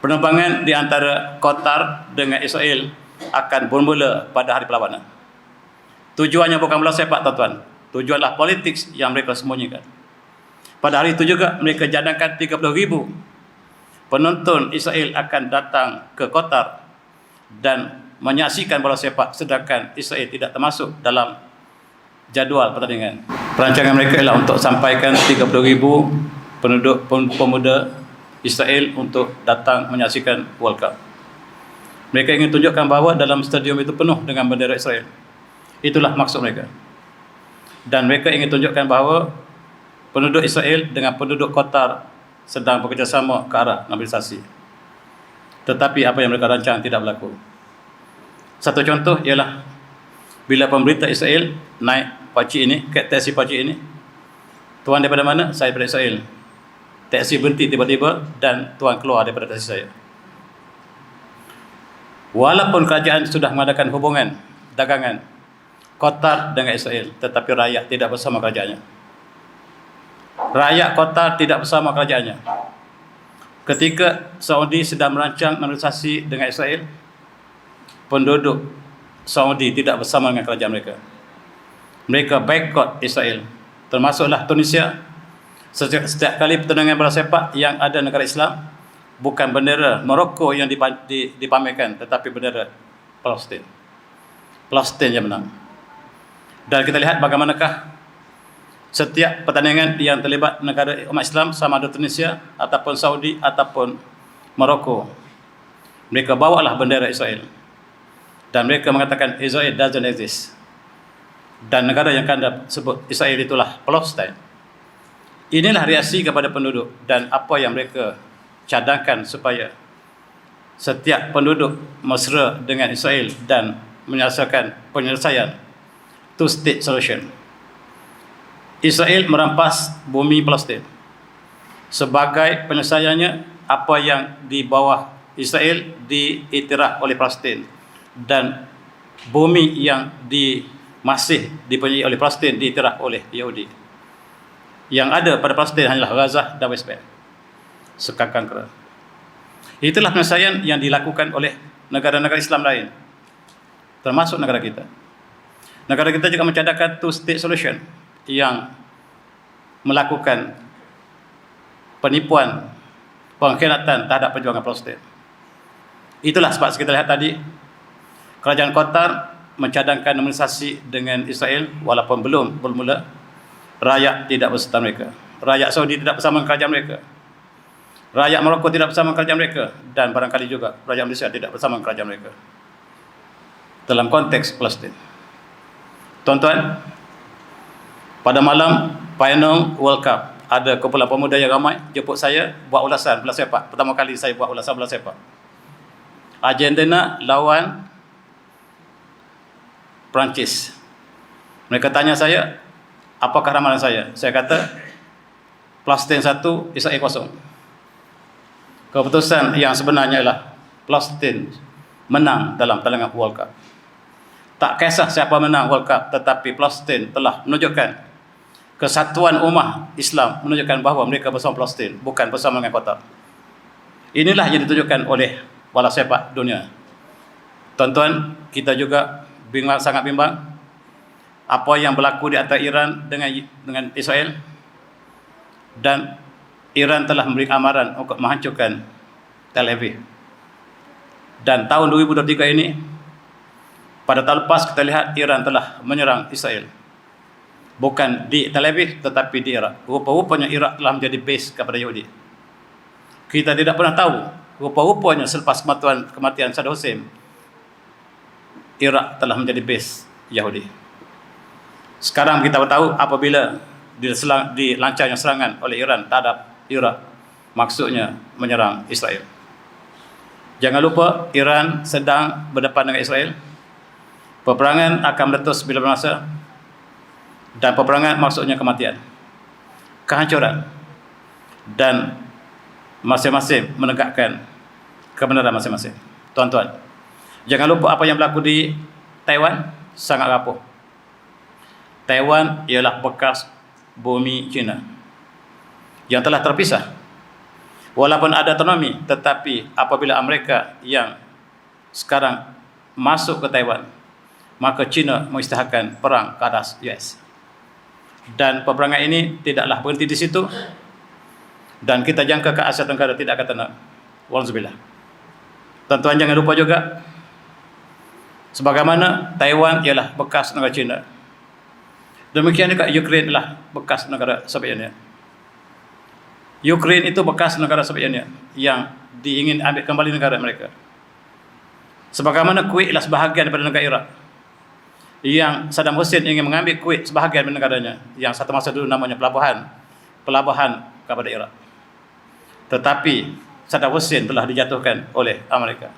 penerbangan di antara Qatar dengan Israel akan bermula pada hari perlawanan. Tujuannya bukan bola sepak, tuan-tuan. Tujuanlah politik yang mereka sembunyikan. Pada hari itu juga mereka cadangkan 30,000 penonton Israel akan datang ke Qatar dan menyaksikan bola sepak, sedangkan Israel tidak termasuk dalam jadual pertandingan. Perancangan mereka ialah untuk sampaikan 30,000 penduduk pemuda Israel untuk datang menyaksikan World Cup. Mereka ingin tunjukkan bahawa dalam stadium itu penuh dengan bendera Israel. Itulah maksud mereka. Dan mereka ingin tunjukkan bahawa penduduk Israel dengan penduduk Qatar sedang bekerjasama ke arah normalisasi. Tetapi apa yang mereka rancang tidak berlaku. Satu contoh ialah bila pemerintah Israel naik pakcik ini, taksi pakcik ini, tuan daripada mana? Saya daripada Israel. Taksi berhenti tiba-tiba dan tuan keluar daripada taksi saya. Walaupun kerajaan sudah mengadakan hubungan dagangan Qatar dengan Israel, tetapi rakyat tidak bersama kerajaannya. Rakyat Qatar tidak bersama kerajaannya. Ketika Saudi sedang merancang normalisasi dengan Israel, penduduk Saudi tidak bersama dengan kerajaan mereka. Mereka boikot Israel, termasuklah Tunisia. Setiap kali pertandingan bola sepak yang ada negara Islam, bukan bendera Morocco yang dipamerkan, tetapi bendera Palestin. Palestin yang menang. Dan kita lihat bagaimanakah setiap pertandingan yang terlibat negara umat Islam, sama ada Tunisia ataupun Saudi ataupun Morocco, mereka bawalah bendera Israel. Dan mereka mengatakan Israel doesn't exist. Dan negara yang anda sebut Israel itulah Palestin. Inilah reaksi kepada penduduk dan apa yang mereka cadangkan supaya setiap penduduk mesra dengan Israel dan menyelesaikan penyelesaian two-state solution. Israel merampas bumi Palestin. Sebagai penyelesaiannya, apa yang di bawah Israel diiktiraf oleh Palestin, dan bumi yang masih dipunyai oleh Palestin diiktiraf oleh Yahudi. Yang ada pada Palestin hanyalah Gaza dan West Bank, sekakang kera. Itulah penyelesaian yang dilakukan oleh negara-negara Islam lain, termasuk negara kita. Negara kita juga mencadangkan two-state solution yang melakukan penipuan, pengkhianatan terhadap perjuangan Palestin. Itulah sebab kita lihat tadi, kerajaan Qatar mencadangkan normalisasi dengan Israel walaupun belum bermula. Rakyat tidak berserta mereka. Rakyat Saudi tidak bersama kerajaan mereka. Rakyat Morocco tidak bersama kerajaan mereka. Dan barangkali juga rakyat Malaysia tidak bersama kerajaan mereka dalam konteks Palestin. Tuan-tuan, pada malam final World Cup, ada kumpulan pemuda yang ramai jemput saya buat ulasan bola sepak. Pertama kali saya buat ulasan bola sepak. Argentina lawan Perancis. Mereka tanya saya, apakah ramalan saya? Saya kata, Palestin 1, Israel 0. Keputusan yang sebenarnya ialah Palestin menang dalam pertandingan World Cup. Tak kisah siapa menang World Cup, tetapi Palestin telah menunjukkan kesatuan ummah Islam, menunjukkan bahawa mereka bersama Palestin, bukan bersama dengan Qatar. Inilah yang ditunjukkan oleh bola sepak dunia. Tuan-tuan, kita juga sangat bimbang apa yang berlaku di antara Iran dengan Israel, dan Iran telah memberi amaran untuk menghancurkan Tel Aviv. Dan tahun 2023 ini, pada tahun lepas kita lihat Iran telah menyerang Israel, bukan di Tel Aviv tetapi di Iraq. Rupa-rupanya Iraq telah menjadi base kepada Yahudi. Kita tidak pernah tahu, rupa-rupanya selepas kematian Saddam Hussein, Iraq telah menjadi base Yahudi. Sekarang kita tahu apabila dilancarnya serangan oleh Iran terhadap Iraq, maksudnya menyerang Israel. Jangan lupa Iran sedang berdepan dengan Israel. Peperangan akan meletus bila bermasa, dan peperangan maksudnya kematian, kehancuran, dan masing-masing menegakkan kebenaran masing-masing. Tuan-tuan, jangan lupa apa yang berlaku di Taiwan sangat rapuh. Taiwan ialah bekas bumi China yang telah terpisah. Walaupun ada autonomi, tetapi apabila Amerika yang sekarang masuk ke Taiwan, maka China mengisytiharkan perang ke atas US. Dan peperangan ini tidaklah berhenti di situ, dan kita jangka ke Asia Tenggara tidak akan tenang. Walhamdulillah. Tuan-tuan, jangan lupa juga, sebagaimana Taiwan ialah bekas negara China, demikian juga Ukraine adalah bekas negara Soviet Union. Ukraine itu bekas negara Soviet Union yang diingin ambil kembali negara mereka. Sebagaimana Kuwait adalah sebahagian daripada negara Iraq, yang Saddam Hussein ingin mengambil Kuwait sebahagian dari negaranya, yang satu masa dulu namanya pelabuhan kepada Iraq. Tetapi Saddam Hussein telah dijatuhkan oleh Amerika.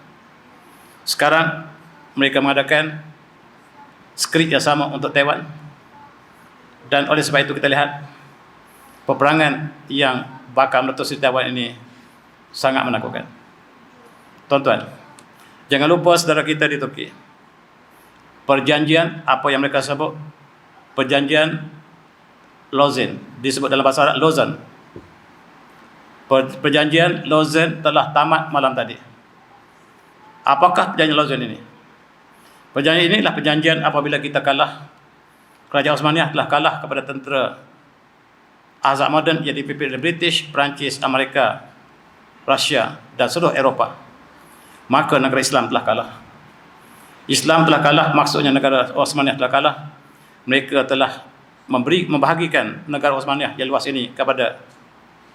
Sekarang mereka mengadakan skrip yang sama untuk Taiwan, dan oleh sebab itu kita lihat peperangan yang bakal meletus di Taiwan ini sangat menakutkan. Tuan-tuan, jangan lupa saudara kita di Turki, perjanjian apa yang mereka sebut perjanjian Lausanne, disebut dalam bahasa Arab Lausanne. Perjanjian Lausanne telah tamat malam tadi. Apakah perjanjian Lausanne ini? Perjanjian ini adalah perjanjian apabila kita kalah, Kerajaan Osmaniyah telah kalah kepada tentera Ahzab Modern yang dipimpin oleh British, Perancis, Amerika, Rusia dan seluruh Eropah. Maka negara Islam telah kalah. Islam telah kalah, maksudnya negara Osmaniyah telah kalah. Mereka telah membahagikan negara Osmaniyah yang luas ini kepada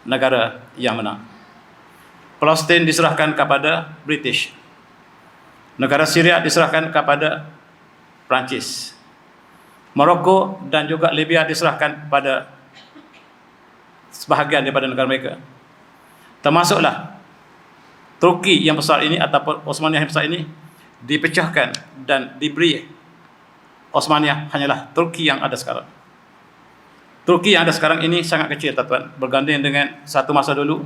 negara yang menang. Palestin diserahkan kepada British. Negara Syria diserahkan kepada Perancis. Morocco dan juga Libya diserahkan pada sebahagian daripada negara mereka. Termasuklah Turki yang besar ini ataupun Osmaniyah yang besar ini dipecahkan dan diberi Osmaniyah hanyalah Turki yang ada sekarang. Turki yang ada sekarang ini sangat kecil, tuan-tuan, berganding dengan satu masa dulu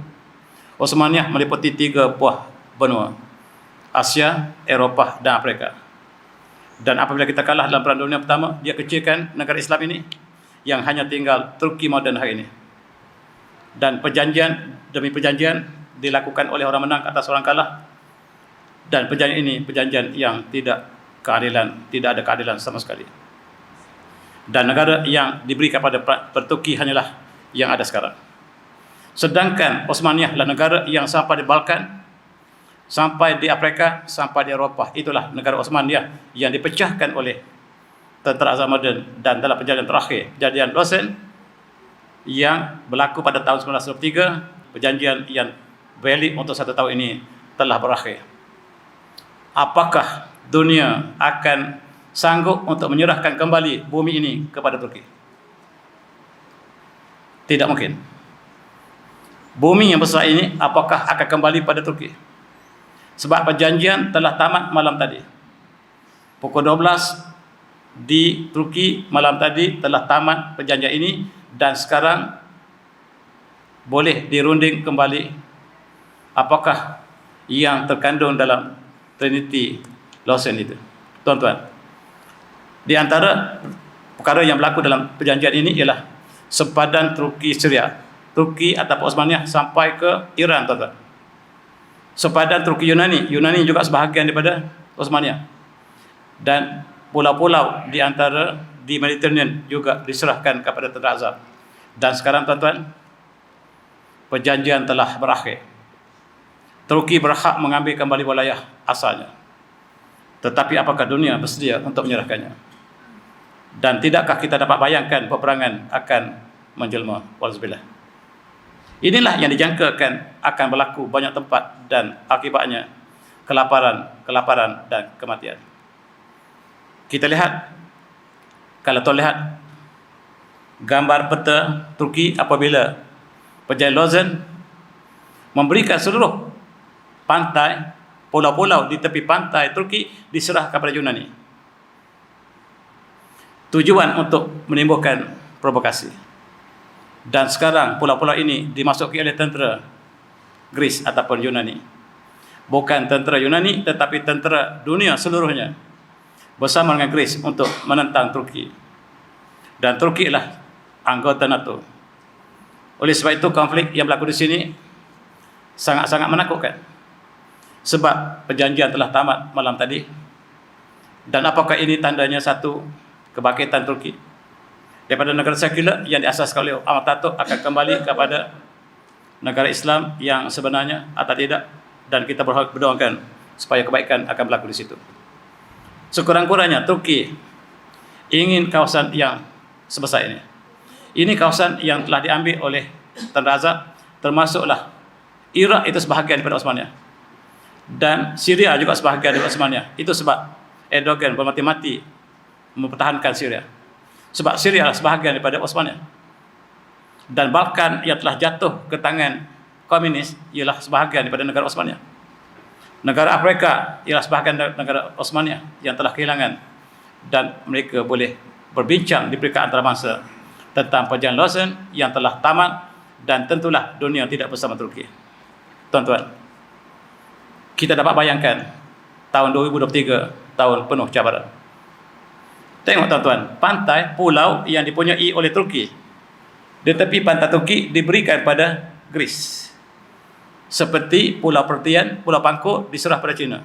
Osmaniyah meliputi 3 buah benua, Asia, Eropah dan Afrika. Dan apabila kita kalah dalam Perang Dunia Pertama, dia kecilkan negara Islam ini yang hanya tinggal Turki moden hari ini. Dan perjanjian demi perjanjian dilakukan oleh orang menang atas orang kalah. Dan perjanjian ini perjanjian yang tidak ada keadilan sama sekali. Dan negara yang diberi kepada Turki hanyalah yang ada sekarang. Sedangkan Osmaniyah adalah negara yang sampai di Balkan, sampai di Afrika, sampai di Eropah. Itulah negara Osmaniyah yang dipecahkan oleh tentera Ahzab Modern. Dan dalam perjanjian terakhir, perjanjian Lausanne yang berlaku pada tahun 1923, perjanjian yang valid untuk 1 tahun ini telah berakhir. Apakah dunia akan sanggup untuk menyerahkan kembali bumi ini kepada Turki? Tidak mungkin. Bumi yang besar ini apakah akan kembali pada Turki? Sebab perjanjian telah tamat malam tadi. Pukul 12 di Turki malam tadi telah tamat perjanjian ini, dan sekarang boleh dirunding kembali apakah yang terkandung dalam Trinity Lausanne itu. Tuan-tuan, di antara perkara yang berlaku dalam perjanjian ini ialah sempadan Turki Syria, Turki atau Osmaniyah sampai ke Iran, tuan-tuan. Sempadan Turki Yunani juga sebahagian daripada Osmaniyah. Dan pulau-pulau di antara di Mediterranean juga diserahkan kepada tentera Ahzab. Dan sekarang, tuan-tuan, perjanjian telah berakhir. Turki berhak mengambil kembali wilayah asalnya. Tetapi apakah dunia bersedia untuk menyerahkannya? Dan tidakkah kita dapat bayangkan peperangan akan menjelma? Walhamdulillah. Inilah yang dijangkakan akan berlaku banyak tempat, dan akibatnya kelaparan dan kematian. Kita lihat, kalau tuan lihat gambar peta Turki apabila Perjanjian Lausanne memberikan seluruh pantai, pulau-pulau di tepi pantai Turki diserah kepada Yunani. Tujuan untuk menimbulkan provokasi. Dan sekarang pulau-pulau ini dimasuki oleh tentera Greece ataupun Yunani. Bukan tentera Yunani tetapi tentera dunia seluruhnya bersama dengan Greece untuk menentang Turki. Dan Turki ialah anggota NATO. Oleh sebab itu konflik yang berlaku di sini sangat-sangat menakutkan. Sebab perjanjian telah tamat malam tadi. Dan apakah ini tandanya satu kebangkitan Turki daripada negara sekular yang diasaskan oleh Ataturk akan kembali kepada negara Islam yang sebenarnya atau tidak, dan kita berdoakan supaya kebaikan akan berlaku di situ. Sekurang-kurangnya Turki ingin kawasan yang sebesar ini. Ini kawasan yang telah diambil oleh tentera Azab, termasuklah Iraq itu sebahagian daripada Osmania, dan Syria juga sebahagian daripada Osmania. Itu sebab Erdogan bermati-mati mempertahankan Syria, sebab Syria adalah sebahagian daripada Osmania. Dan Balkan yang telah jatuh ke tangan komunis ialah sebahagian daripada negara Osmania. Negara Afrika ialah sebahagian negara Osmania yang telah kehilangan, dan mereka boleh berbincang di peringkat antarabangsa tentang Perjanjian Lausanne yang telah tamat, dan tentulah dunia tidak bersama Turki. Tuan-tuan, kita dapat bayangkan tahun 2023 tahun penuh cabaran. Tengok tuan-tuan, pantai, pulau yang dipunyai oleh Turki di tepi pantai Turki diberikan pada Greece. Seperti Pulau Perhentian, Pulau Pangkor diserah pada China.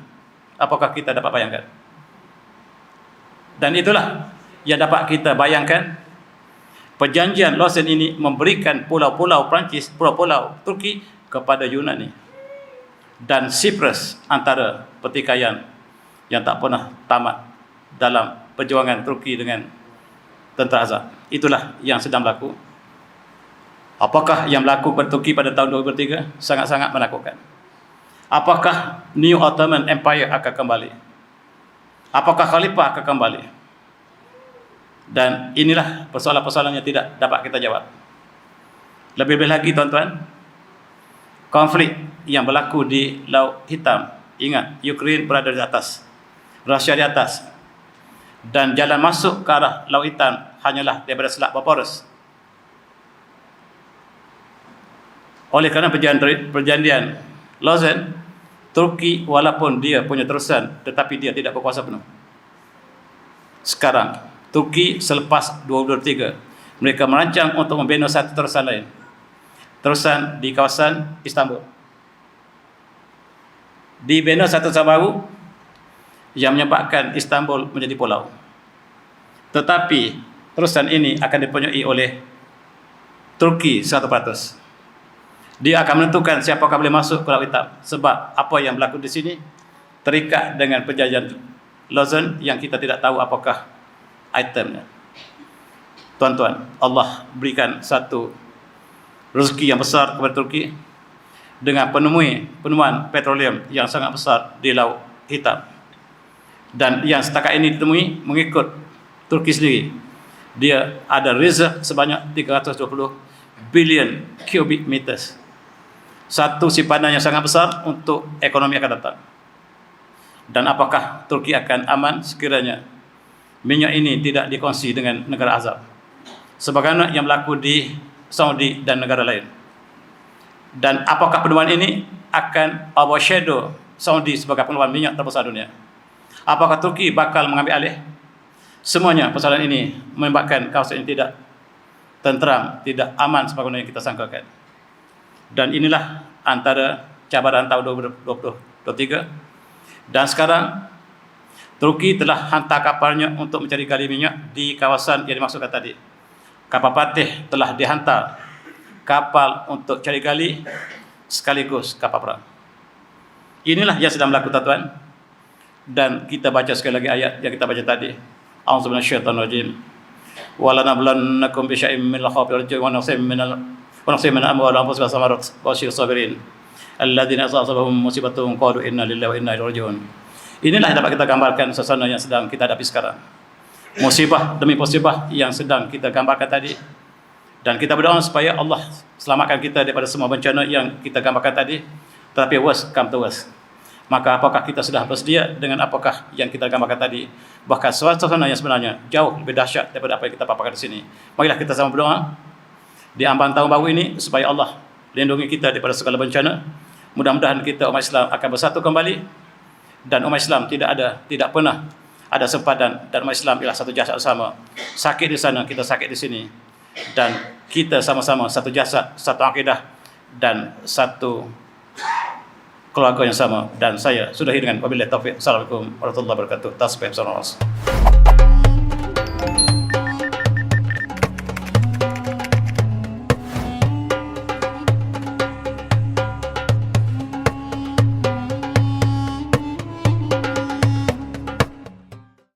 Apakah kita dapat bayangkan? Dan itulah yang dapat kita bayangkan. Perjanjian Lausanne ini memberikan pulau-pulau Perancis, pulau-pulau Turki kepada Yunani. Dan Cyprus antara pertikaian yang tak pernah tamat dalam perjuangan Turki dengan tentera Azab. Itulah yang sedang berlaku. Apakah yang berlaku pada Turki pada tahun 2003? Sangat-sangat menakutkan. Apakah New Ottoman Empire akan kembali? Apakah Khalifah akan kembali? Dan inilah persoalan-persoalan yang tidak dapat kita jawab. Lebih-lebih lagi tuan-tuan, konflik yang berlaku di Laut Hitam. Ingat, Ukraine berada di atas, Rusia di atas, dan jalan masuk ke arah Laut Hitam hanyalah daripada Selat Bosporus. Oleh kerana perjanjian Lausanne, Turki walaupun dia punya terusan, tetapi dia tidak berkuasa penuh. Sekarang Turki selepas 2023 mereka merancang untuk membina satu terusan lain, terusan di kawasan Istanbul. Dibina satu terusan baru yang menyebabkan Istanbul menjadi pulau. Tetapi terusan ini akan dipunyai oleh Turki 100%. Dia akan menentukan siapakah boleh masuk ke Laut Hitam, sebab apa yang berlaku di sini terikat dengan perjanjian Lausanne yang kita tidak tahu apakah itemnya. Tuan-tuan, Allah berikan satu rezeki yang besar kepada Turki dengan penemuan petroleum yang sangat besar di Laut Hitam. Dan yang setakat ini ditemui mengikut Turki sendiri, dia ada reserve sebanyak 320 bilion cubic meters. Satu simpanan yang sangat besar untuk ekonomi akan datang. Dan apakah Turki akan aman sekiranya minyak ini tidak dikongsi dengan negara Azab, sebagaimana yang berlaku di Saudi dan negara lain? Dan apakah penemuan ini akan overshadow Saudi sebagai penemuan minyak terbesar dunia? Apakah Turki bakal mengambil alih? Semuanya persoalan ini menyebabkan kawasan ini tidak tenteram, tidak aman sebagaimana yang kita sangkakan. Dan inilah antara cabaran tahun 2023. Dan sekarang Turki telah hantar kapalnya untuk mencari gali minyak di kawasan yang dimaksudkan tadi. Kapal Patih telah dihantar kapal untuk cari gali sekaligus kapal perang. Inilah yang sedang berlaku tuan-tuan. Dan kita baca sekali lagi ayat yang kita baca tadi. A'udzu minasyaitonir rajim. Wa lanabluwannakum bisyai'in minal khawfi wal ju'i wa naqsin minal amwali wal anfusi was samarat wa bashshirus sabirin alladzina idza asabahum musibatun qalu inna lillahi wa inna ilaihi raji'un. Inilah yang dapat kita gambarkan suasana yang sedang kita hadapi sekarang. Musibah demi musibah yang sedang kita gambarkan tadi Dan kita berdoa supaya Allah selamatkan kita daripada semua bencana yang kita gambarkan tadi. Tetapi worst come to worst, maka apakah kita sudah bersedia dengan apakah yang kita gambarkan tadi? Bahkan suasana yang sebenarnya jauh lebih dahsyat daripada apa yang kita paparkan di sini. Marilah kita sama berdoa di ambang tahun baru ini supaya Allah lindungi kita daripada segala bencana. Mudah-mudahan kita umat Islam akan bersatu kembali, dan umat Islam tidak pernah ada sempadan, dan umat Islam ialah satu jasad sama. Sakit di sana, kita sakit di sini, dan kita sama-sama satu jasad, satu akidah, dan satu keluarga yang sama. Dan saya sudahi dengan wabillahi taufiq. Assalamualaikum warahmatullahi wabarakatuh. Tasbih.